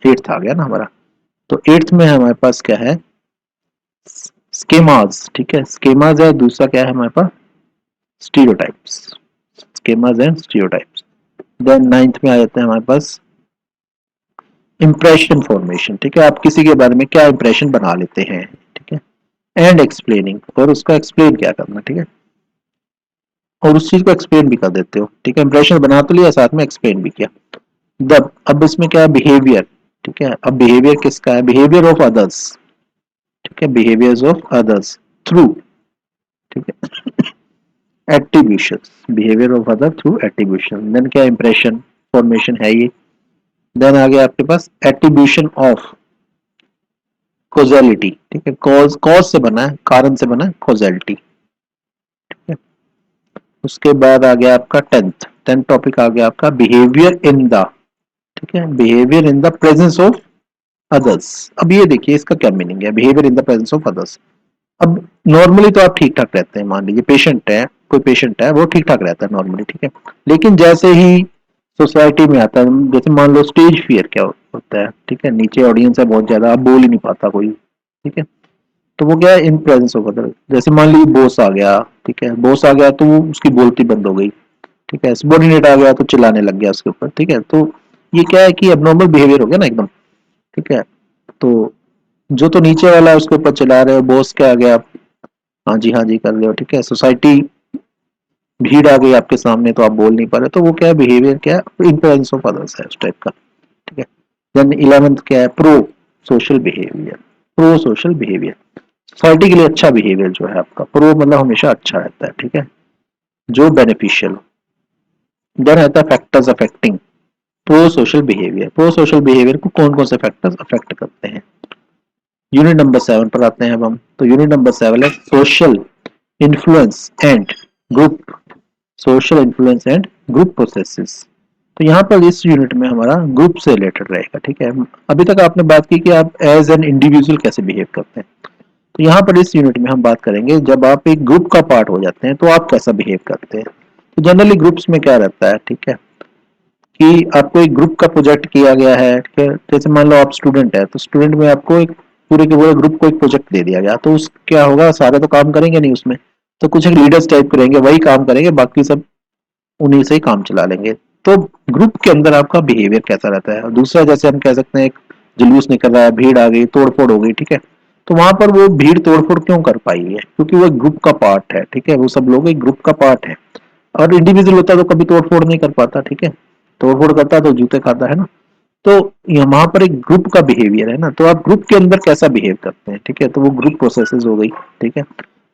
Speaker 1: एट्थ आ गया ना हमारा। तो एट्थ में हमारे पास क्या है, स्केमाज, ठीक है, स्केमाज है। दूसरा क्या है हमारे पास, stereotypes, schemas and stereotypes. Then ninth में आ जाते हैं हमारे पास इंप्रेशन फॉर्मेशन, ठीक है, आप किसी के बारे में क्या इंप्रेशन बना लेते हैं, ठीक है। एंड एक्सप्लेनिंग, और उसका एक्सप्लेन क्या करना, ठीक है, और उस चीज को एक्सप्लेन भी कर देते हो, ठीक है। इंप्रेशन बना तो लिया, साथ में एक्सप्लेन भी किया। अब इसमें क्या है, बिहेवियर, ठीक है। अब बिहेवियर किसका है, बिहेवियर ऑफ अदर्स, ठीक है, बिहेवियर्स ऑफ अदर्स थ्रू, ठीक है, attribution, behaviour of other through attribution. Then क्या, इंप्रेशन फॉर्मेशन है ये। देन आ गया आपके पास एट्रीब्यूशन ऑफ कॉजेलिटी, ठीक है, कॉज, कॉज से बना है, कारण से बना है, कॉजेलिटी, ठीक है। उसके बाद आ गया आपका टेंथ, टेंथ टॉपिक आ गया आपका बिहेवियर इन द, ठीक है, behaviour in the presence of others. अब ये देखिए इसका क्या मीनिंग है, behaviour in the presence of others. अब नॉर्मली तो आप ठीक ठाक रहते हैं, मान लीजिए पेशेंट है, कोई पेशेंट है वो ठीक ठाक रहता है नॉर्मली, ठीक है। लेकिन जैसे ही सोसाइटी में आता है, जैसे मान लो स्टेज फियर क्या होता है, ठीक है, नीचे ऑडियंस है बहुत ज्यादा, अब बोल ही नहीं पाता कोई, ठीक है, तो वो क्या है, इन प्रेजेंस ऑफ अदर। जैसे मान लीजिए बॉस आ गया, ठीक है, बॉस आ गया तो वो उसकी बोलती बंद हो गई, ठीक है, सबॉर्डिनेट आ गया तो चिल्लाने लग गया उसके ऊपर, ठीक है, तो ये क्या है कि एबनॉर्मल बिहेवियर हो गया ना एकदम, ठीक है। तो जो तो नीचे वाला है उसके ऊपर चिल्ला रहे हो, बॉस क्या आ गया, हाँ जी कर रहे हो, ठीक है, सोसाइटी भीड़ आ गई आपके सामने तो आप बोल नहीं पा रहे, तो वो क्या है, बिहेवियर क्या है, इन प्रेजेंस ऑफ अदर्स है उस टाइप का, ठीक है। देन 11th क्या है, pro social behaviour. Pro social behaviour society के लिए अच्छा बिहेवियर जो है आपका, प्रो मतलब हमेशा अच्छा रहता है, ठीक है, जो बेनिफिशियल। देन आता है factors affecting pro social behaviour. Pro social behaviour को कौन कौन से फैक्टर्स अफेक्ट करते हैं, यूनिट नंबर 7 पर आते हैं अब हम। तो यूनिट नंबर 7 है social influence and group, social influence and group processes. तो यहाँ पर इस यूनिट में हमारा ग्रुप से रिलेटेड रहेगा, ठीक है। अभी तक आपने बात की कि आप एज एन इंडिविजुअल कैसे बिहेव करते हैं, तो यहाँ पर इस यूनिट में हम बात करेंगे जब आप एक ग्रुप का पार्ट हो जाते हैं तो आप कैसा बिहेव करते हैं। तो जनरली ग्रुप्स में क्या रहता है, ठीक है, कि आपको एक ग्रुप का प्रोजेक्ट किया गया है, ठीक है, जैसे मान लो आप स्टूडेंट है तो स्टूडेंट में आपको एक पूरे के पूरे ग्रुप को एक प्रोजेक्ट दे दिया गया, तो उस क्या होगा, सारे तो काम करेंगे नहीं उसमें, तो कुछ एक लीडर्स टाइप करेंगे, वही काम करेंगे, बाकी सब उन्हीं से ही काम चला लेंगे। तो ग्रुप के अंदर आपका बिहेवियर कैसा रहता है। और दूसरा जैसे हम कह सकते हैं एक जुलूस निकल रहा है, भीड़ आ गई, तोड़फोड़ हो गई, ठीक है, तो वहां पर वो भीड़ तोड़फोड़ क्यों कर पाई है, क्योंकि वो एक ग्रुप का पार्ट है, ठीक है, वो सब लोग एक ग्रुप का पार्ट है। और इंडिविजुअल होता तो कभी तोड़फोड़ नहीं कर पाता, ठीक है, तोड़फोड़ करता तो जूते खाता है ना। तो यहाँ पर एक ग्रुप का बिहेवियर है ना, तो आप ग्रुप के अंदर कैसा बिहेव करते हैं, ठीक है, तो वो ग्रुप प्रोसेसेस हो गई, ठीक है।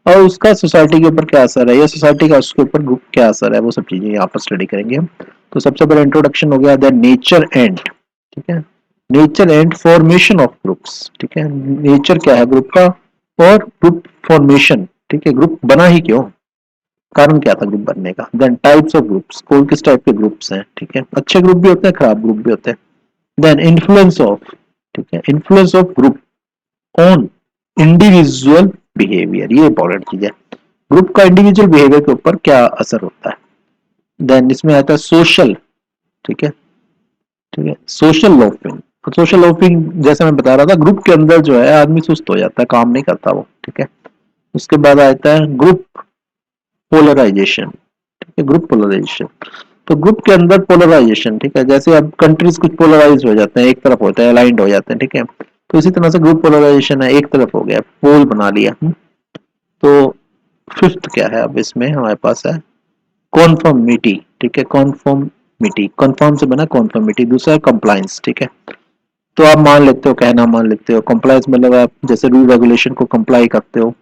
Speaker 1: और उसका सोसाइटी के ऊपर क्या असर है, या सोसाइटी का उसके ऊपर ग्रुप क्या असर है, वो सब चीजें यहाँ पर स्टडी करेंगे हम। तो सबसे पहले इंट्रोडक्शन हो गया, देन नेचर एंड, ठीक है, nature and formation of groups, ठीक है, नेचर क्या है ग्रुप का, और ग्रुप फॉर्मेशन, ठीक है, ग्रुप बना ही क्यों, कारण क्या था ग्रुप बनने का। देन टाइप्स ऑफ ग्रुप्स, कौन किस टाइप के ग्रुप्स हैं, ठीक है, अच्छे ग्रुप भी होते हैं, खराब ग्रुप भी होते हैं। देन इन्फ्लुएंस ऑफ, ठीक है, influence of group on individual behaviour, ये इंपॉर्टेंट चीज है, ग्रुप का इंडिविजुअल बिहेवियर के ऊपर क्या असर होता है। देन इसमें आता है सोशल, ठीक है, ठीक है, सोशल लॉफिंग। सोशल लॉफिंग जैसे मैं बता रहा था, ग्रुप के अंदर जो है आदमी सुस्त हो जाता है, काम नहीं करता वो, ठीक है। उसके बाद आता है ग्रुप पोलराइजेशन, ठीक है, ग्रुप पोलराइजेशन। तो ग्रुप के अंदर पोलराइजेशन, ठीक है, जैसे अब कंट्रीज कुछ पोलराइज हो जाते हैं, एक तरफ होता है, अलाइंड हो जाते हैं, ठीक है, तो इसी तरह से ग्रुप पोलराइजेशन है, एक तरफ हो गया, पोल बना लिया। तो फिफ्थ क्या है अब इसमें हमारे पास है कॉन्फर्मिटी, ठीक है, कॉन्फर्मिटी, कन्फर्म से बना कॉन्फर्मिटी। दूसरा है कंप्लायंस, ठीक है, तो आप मान लेते हो, कहना मान लेते हो, कंप्लायंस मतलब आप जैसे रूल रेगुलेशन को कंप्लाई करते हो।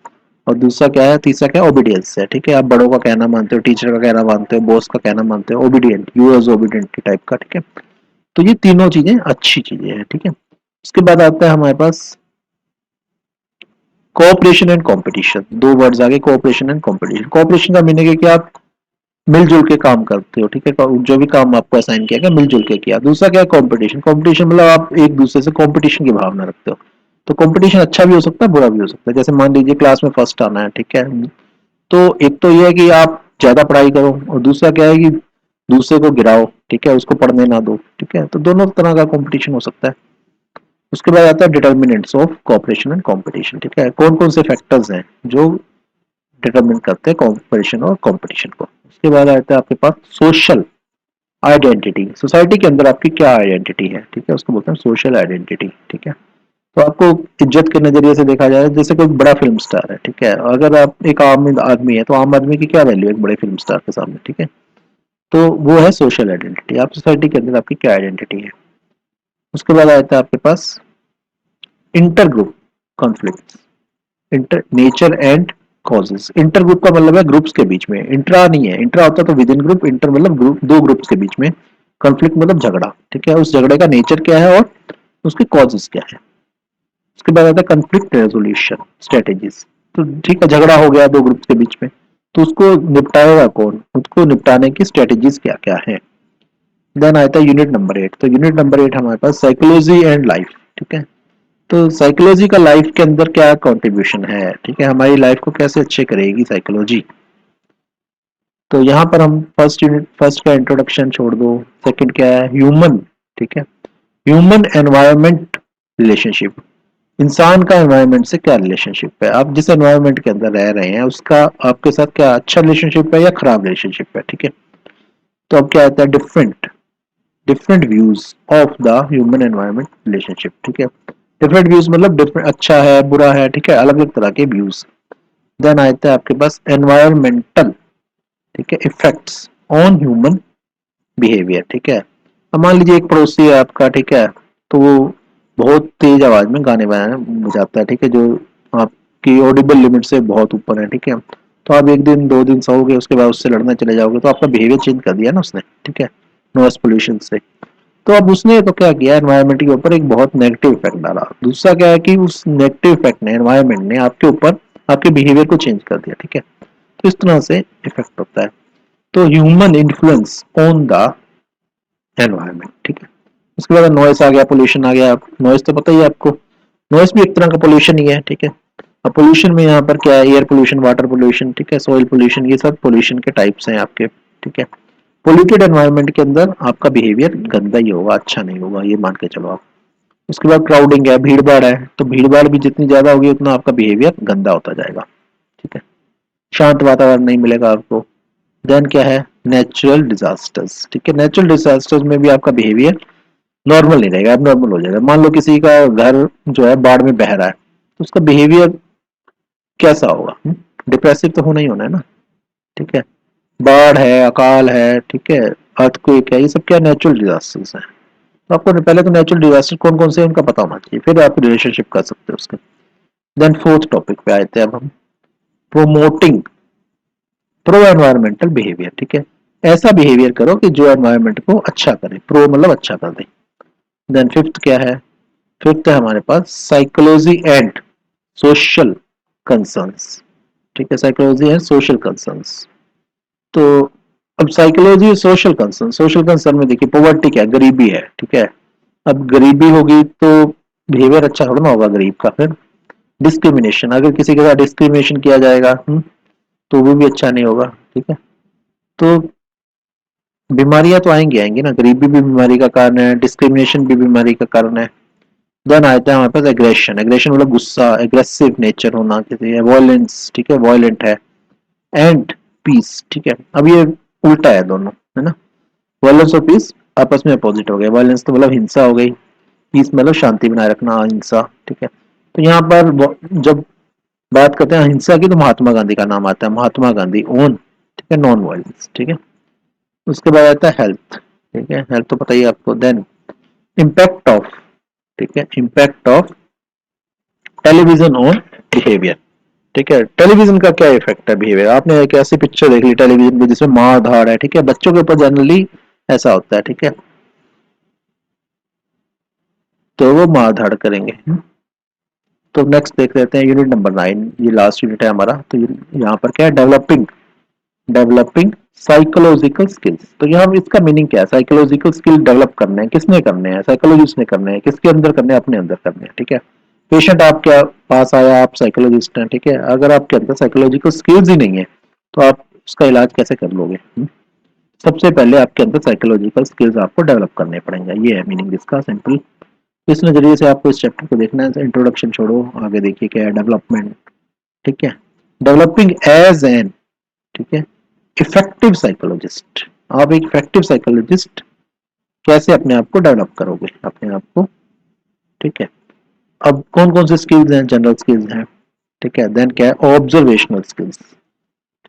Speaker 1: और दूसरा क्या है, तीसरा क्या है, ओबीडियंस है, ठीक है, आप बड़ों का कहना मानते हो, टीचर का कहना मानते हो, बॉस का कहना मानते हो, ओबीडियंट, यू एज ओबीडियंट की टाइप का, ठीक है। तो ये तीनों चीजें अच्छी चीजें हैं, ठीक है। उसके बाद आता है हमारे पास कोऑपरेशन एंड कंपटीशन। दो वर्ड्स आगे, कोऑपरेशन एंड कंपटीशन। कोऑपरेशन का मीनिंग है कि आप मिलजुल के काम करते हो, ठीक है, जो भी काम आपको असाइन किया गया मिलजुल के किया। दूसरा क्या है, कंपटीशन। कंपटीशन मतलब आप एक दूसरे से कंपटीशन की भावना रखते हो। तो कंपटीशन अच्छा भी हो सकता है, बुरा भी हो सकता है। जैसे मान लीजिए क्लास में फर्स्ट आना है, ठीक है, तो एक तो ये है कि आप ज्यादा पढ़ाई करो, और दूसरा क्या है कि दूसरे को गिराओ, ठीक है, उसको पढ़ने ना दो, ठीक है, तो दोनों तरह का कंपटीशन हो सकता है। उसके बाद आता है determinants of cooperation and competition, ठीक है, कौन कौन से फैक्टर्स हैं जो डिटरमिन करते हैं कोऑपरेशन और कंपटीशन को। उसके बाद आता है आपके पास सोशल आइडेंटिटी। सोसाइटी के अंदर आपकी क्या आइडेंटिटी है, ठीक है, उसको बोलते हैं सोशल आइडेंटिटी, ठीक है। तो आपको इज्जत के नजरिए से देखा जाए, जैसे कोई बड़ा फिल्म स्टार है, ठीक है, अगर आप एक आम आदमी है तो आम आदमी की क्या वैल्यू है एक बड़े फिल्म स्टार के सामने, ठीक है। तो वो है सोशल आइडेंटिटी, आप सोसाइटी के अंदर आपकी क्या आइडेंटिटी है। उसके बाद आता है आपके पास inter group conflict, inter nature and causes. Inter group का मतलब है ग्रुप्स के बीच में, इंट्रा नहीं है, इंट्रा होता तो विद इन ग्रुप, इंटर मतलब ग्रुप, दो ग्रुप्स के बीच में। कॉन्फ्लिक्ट मतलब झगड़ा, ठीक है, उस झगड़े का नेचर क्या है और उसके कॉजेस क्या है। उसके बाद आता है कंफ्लिक्ट रेजोल्यूशन स्ट्रेटेजीज। तो ठीक है, झगड़ा हो गया दो ग्रुप्स के बीच में, तो उसको निपटाएगा कौन, उसको निपटाने की स्ट्रेटेजीज क्या क्या है। देन आता है यूनिट नंबर 8। तो यूनिट नंबर 8 हमारे पास साइकोलॉजी एंड लाइफ, ठीक है। तो साइकोलॉजी का लाइफ के अंदर क्या कंट्रीब्यूशन है, ठीक है, हमारी लाइफ को कैसे अच्छे करेगी साइकोलॉजी।
Speaker 2: तो यहाँ पर हम फर्स्ट का इंट्रोडक्शन छोड़ दो, सेकंड क्या है, ह्यूमन, ठीक है, ह्यूमन एनवायरनमेंट रिलेशनशिप, इंसान का एनवायरनमेंट से क्या रिलेशनशिप है, आप जिस एनवायरनमेंट के अंदर रह रहे हैं उसका आपके साथ क्या अच्छा रिलेशनशिप है या खराब रिलेशनशिप है, ठीक है। तो अब क्या आता है, different different views of the human environment relationship, ठीक है। डिफरेंट व्यूज मतलब डिफरेंट, अच्छा है बुरा है, ठीक है, अलग अलग तरह के व्यूज। देन आता है आपके पास एनवायरमेंटल, ठीक है, इफेक्ट्स ऑन ह्यूमन बिहेवियर, ठीक है। अब मान लीजिए एक पड़ोसी है आपका, ठीक है, तो वो बहुत तेज आवाज में गाने बजाता है, ठीक है, जो आपकी ऑडिबल लिमिट से बहुत ऊपर है, ठीक है। तो आप एक दिन दो दिन सहोगे, उसके बाद उससे लड़ने चले जाओगे, तो आपका बिहेवियर चेंज कर दिया ना उसने, ठीक है, नॉइस पोल्यूशन से। तो अब उसने तो क्या किया, एनवायरनमेंट के ऊपर एक बहुत नेगेटिव इफेक्ट डाला। दूसरा क्या है कि उस नेगेटिव इफेक्ट ने, एनवायरनमेंट ने आपके ऊपर आपके बिहेवियर को चेंज कर दिया, ठीक है। तो इस तरह से इफेक्ट होता है। तो human influence on the environment, ठीक है। उसके बाद नॉइस आ गया, पोल्यूशन आ गया। नॉइस तो पता ही है आपको, नॉइस भी एक तरह का पोल्यूशन ही है, ठीक है। अब पोल्यूशन में यहाँ पर क्या है, एयर पोल्यूशन, वाटर पोल्यूशन, ठीक है, सॉइल पोल्यूशन, ये सब पोल्यूशन के टाइप्स हैं आपके, ठीक है। पोल्यूटेड एनवायरनमेंट के अंदर आपका बिहेवियर गंदा ही होगा, अच्छा नहीं होगा, ये मान के चलो आप। उसके बाद क्राउडिंग है, भीड़ भाड़ है, तो भीड़ भाड़ भी जितनी ज्यादा होगी उतना आपका बिहेवियर गंदा होता जाएगा, ठीक है। शांत वातावरण नहीं मिलेगा आपको। देन क्या है, नेचुरल डिजास्टर्स, ठीक है। नेचुरल डिजास्टर्स में भी आपका बिहेवियर नॉर्मल नहीं रहेगा, एबनॉर्मल हो जाएगा। मान लो किसी का घर जो है बाढ़ में बह रहा है, तो उसका बिहेवियर कैसा होगा, डिप्रेसिव तो होना ही होना है ना, ठीक है। बाढ़ है, अकाल है, ठीक है, अर्थक्वेक है, ये सब क्या नेचुरल डिजास्टर्स हैं। तो आपको पहले तो नेचुरल डिजास्टर कौन कौन से हैं उनका पता होना चाहिए, फिर आप रिलेशनशिप कर सकते हो उसके। देन फोर्थ टॉपिक पे आए थे अब हम, प्रोमोटिंग प्रो एनवायरमेंटल बिहेवियर, ठीक है। ऐसा बिहेवियर करो कि जो एनवायरमेंट को अच्छा करे, प्रो मतलब अच्छा कर दे। देन फिफ्थ क्या है, फिफ्थ है हमारे पास साइकोलॉजी एंड सोशल कंसर्न्स, ठीक है, साइकोलॉजी एंड सोशल कंसर्न्स। तो अब psychology social concern, social concern में देखिए पॉवर्टी क्या है, गरीबी है, ठीक है। अब गरीबी होगी तो बिहेवियर अच्छा थोड़ा ना होगा गरीब का। फिर डिस्क्रिमिनेशन, अगर किसी के साथ डिस्क्रिमिनेशन किया जाएगा, तो वो भी अच्छा नहीं होगा, ठीक है। तो बीमारियां तो आएंगी आएंगी ना, गरीबी भी बीमारी का कारण है, डिस्क्रिमिनेशन भी बीमारी का कारण है। देन आता है हमारे पास एग्रेशन, एग्रेशन मतलब गुस्सा, एग्रेसिव नेचर होना किसी है, वॉयलेंस, ठीक है, वॉयलेंट है। एंड पीस, ठीक है। अब ये उल्टा है दोनों, है ना। वायलेंस और पीस आपस में अपोजिट हो गए। वायलेंस तो मतलब हिंसा हो गई, पीस मतलब शांति बनाए रखना, अहिंसा, ठीक है। तो यहाँ पर जब बात करते हैं अहिंसा की, तो महात्मा गांधी का नाम आता है, महात्मा गांधी ओन, ठीक है, नॉन वायलेंस, ठीक है। उसके बाद आता है हेल्थ, ठीक है, हेल्थ तो पता ही है आपको। देन इम्पैक्ट ऑफ, ठीक है, impact of television on behaviour, ठीक है। टेलीविजन का क्या इफेक्ट है बिहेवियर, आपने एक ऐसी पिक्चर देख ली टेलीविजन पे जिसमें मार धाड़ है, ठीक है, बच्चों के ऊपर जनरली ऐसा होता है, ठीक है, तो वो मार धाड़ करेंगे। तो नेक्स्ट देख लेते हैं यूनिट नंबर 9, ये लास्ट यूनिट है हमारा। तो यहाँ पर क्या है, डेवलपिंग डेवलपिंग साइकोलॉजिकल स्किल्स। तो यहाँ इसका मीनिंग क्या है, साइकोलॉजिकल स्किल डेवलप करने हैं, किसने करने हैं, साइकोलॉजिस्ट ने करने हैं, किसके अंदर करने हैं, अपने अंदर करने हैं, ठीक है। पेशेंट आपके पास आया, आप साइकोलॉजिस्ट हैं, ठीक है, अगर आपके अंदर साइकोलॉजिकल स्किल्स ही नहीं है तो आप उसका इलाज कैसे कर लोगे। सबसे पहले आपके अंदर साइकोलॉजिकल स्किल्स आपको डेवलप करने पड़ेंगे, ये है मीनिंग इसका सिंपल। इस नजरिए से आपको इस चैप्टर को देखना है। इंट्रोडक्शन छोड़ो, आगे देखिए क्या है, डेवलपमेंट, ठीक है, डेवलपिंग एज एन, ठीक है, इफेक्टिव साइकोलॉजिस्ट। आप एक इफेक्टिव साइकोलॉजिस्ट कैसे अपने आप को डेवलप करोगे, अपने आप को, ठीक है। अब कौन कौन से स्किल्स हैं, जनरल स्किल्स हैं, ठीक है। देन क्या है, ऑब्जर्वेशनल स्किल्स,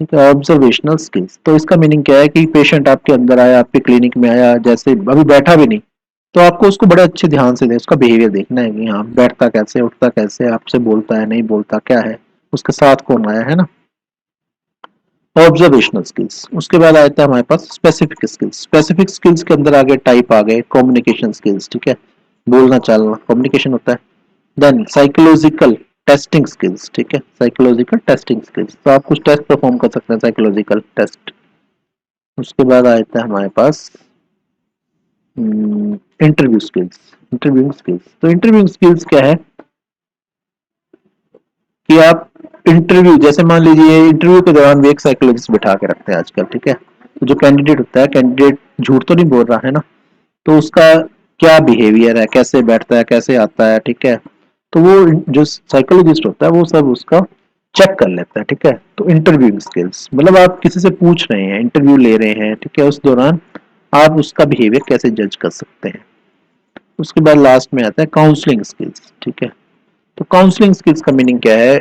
Speaker 2: ठीक है, ऑब्जर्वेशनल स्किल्स। तो इसका मीनिंग क्या है कि पेशेंट आपके अंदर आया, आपके क्लिनिक में आया, जैसे अभी बैठा भी नहीं, तो आपको उसको बड़े अच्छे ध्यान से उसका बिहेवियर देखना है कि हाँ बैठता कैसे, उठता कैसे, आपसे बोलता है नहीं बोलता, क्या है, उसके साथ कौन आया है ना, ऑब्जर्वेशनल स्किल्स। उसके बाद आता है हमारे पास स्पेसिफिक स्किल्स। स्पेसिफिक स्किल्स के अंदर आगे टाइप आ गए, कम्युनिकेशन स्किल्स, ठीक है, बोलना चालना कम्युनिकेशन होता है। देन साइकोलॉजिकल टेस्टिंग स्किल्स, ठीक है, साइकोलॉजिकल टेस्टिंग स्किल्स, तो आप कुछ टेस्ट परफॉर्म कर सकते हैं, साइकोलॉजिकल टेस्ट। उसके बाद आता है हमारे पास इंटरव्यू स्किल्स। इंटरव्यू स्किल्स, तो इंटरव्यू स्किल्स क्या है कि आप इंटरव्यू, जैसे मान लीजिए इंटरव्यू के दौरान भी एक साइकोलॉजिस्ट बिठा के रखते हैं आजकल, ठीक है। तो जो कैंडिडेट होता है, कैंडिडेट झूठ तो नहीं बोल रहा है ना, तो उसका क्या बिहेवियर है, कैसे बैठता है, कैसे आता है, ठीक है। तो वो जो साइकोलॉजिस्ट होता है वो सब उसका चेक कर लेता है, ठीक है। तो इंटरव्यू स्किल्स मतलब आप किसी से पूछ रहे हैं, इंटरव्यू ले रहे हैं, ठीक है, उस दौरान आप उसका बिहेवियर कैसे जज कर सकते हैं। उसके बाद लास्ट में आता है काउंसलिंग स्किल्स, ठीक है। तो काउंसलिंग स्किल्स का मीनिंग क्या है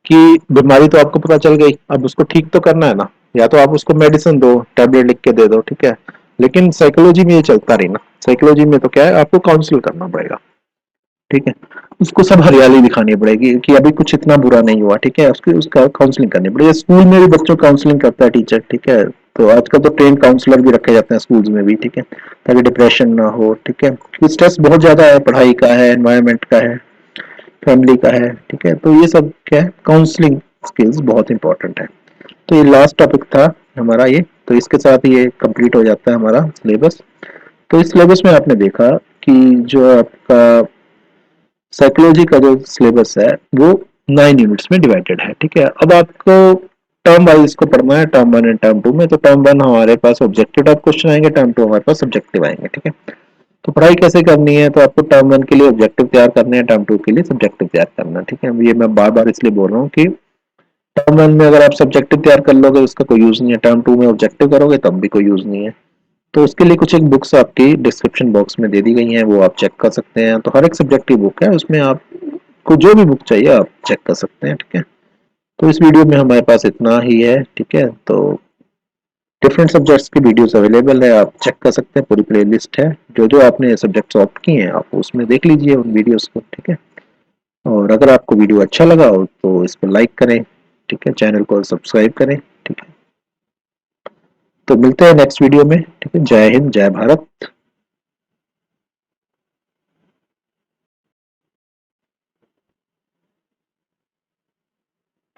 Speaker 2: कि बीमारी तो आपको पता चल गई, अब उसको ठीक तो करना है ना, या तो आप उसको मेडिसिन दो, टैबलेट लिख के दे दो, ठीक है। लेकिन साइकोलॉजी में ये चलता नहीं ना, साइकोलॉजी में तो क्या है, आपको काउंसिल करना पड़ेगा, ठीक है। उसको सब हरियाली दिखानी पड़ेगी कि अभी कुछ इतना बुरा नहीं हुआ, ठीक है, उसकी उसका काउंसलिंग करनी पड़ेगी। स्कूल में भी बच्चों काउंसलिंग करता है टीचर, ठीक है। तो आजकल तो ट्रेन काउंसलर भी रखे जाते हैं स्कूल्स में भी, ठीक है, ताकि डिप्रेशन ना हो, ठीक है, क्योंकि स्ट्रेस बहुत ज्यादा है, पढ़ाई का है, एनवायरनमेंट का है, फैमिली का है, ठीक है। तो ये सब क्या है, काउंसलिंग स्किल्स बहुत इंपॉर्टेंट है। तो ये लास्ट टॉपिक था हमारा ये, तो इसके साथ ये कंप्लीट हो जाता है हमारा सिलेबस। तो इस सिलेबस में आपने देखा कि जो आपका साइकोलॉजी का जो सिलेबस है वो 9 यूनिट्स में डिवाइडेड है, ठीक है। अब आपको टर्म वाइज इसको पढ़ना है, टर्म 1 एंड टर्म 2 में। तो टर्म 1 हमारे पास ऑब्जेक्टिव टाइप क्वेश्चन आएंगे, टर्म 2 हमारे पास सब्जेक्टिव आएंगे, ठीक है। तो पढ़ाई कैसे करनी है, तो आपको टर्म 1 के लिए ऑब्जेक्टिव तैयार करने हैं, टर्म 2 के लिए सब्जेक्टिव तैयार करना है, ठीक है। ये मैं बार बार इसलिए बोल रहा हूँ कि टर्म 1 में अगर आप सब्जेक्टिव तैयार कर लोगे उसका कोई यूज नहीं है, टर्म 2 में ऑब्जेक्टिव करोगे तब भी कोई यूज नहीं है। तो उसके लिए कुछ एक बुक्स आपकी डिस्क्रिप्शन बॉक्स में दे दी गई हैं, वो आप चेक कर सकते हैं। तो हर एक सब्जेक्ट की बुक है, उसमें आपको जो भी बुक चाहिए आप चेक कर सकते हैं, ठीक है। तो इस वीडियो में हमारे पास इतना ही है, ठीक है। तो डिफरेंट सब्जेक्ट्स की वीडियोस अवेलेबल है, आप चेक कर सकते हैं, पूरी प्ले लिस्ट है, जो जो आपने सब्जेक्ट्स ऑप्ट किए हैं आप उसमें देख लीजिए उन वीडियोस को, ठीक है। और अगर आपको वीडियो अच्छा लगा हो तो इस पर लाइक करें, ठीक है, चैनल को सब्सक्राइब करें, ठीक है। तो मिलते हैं नेक्स्ट वीडियो में, ठीक है। जय हिंद, जय भारत।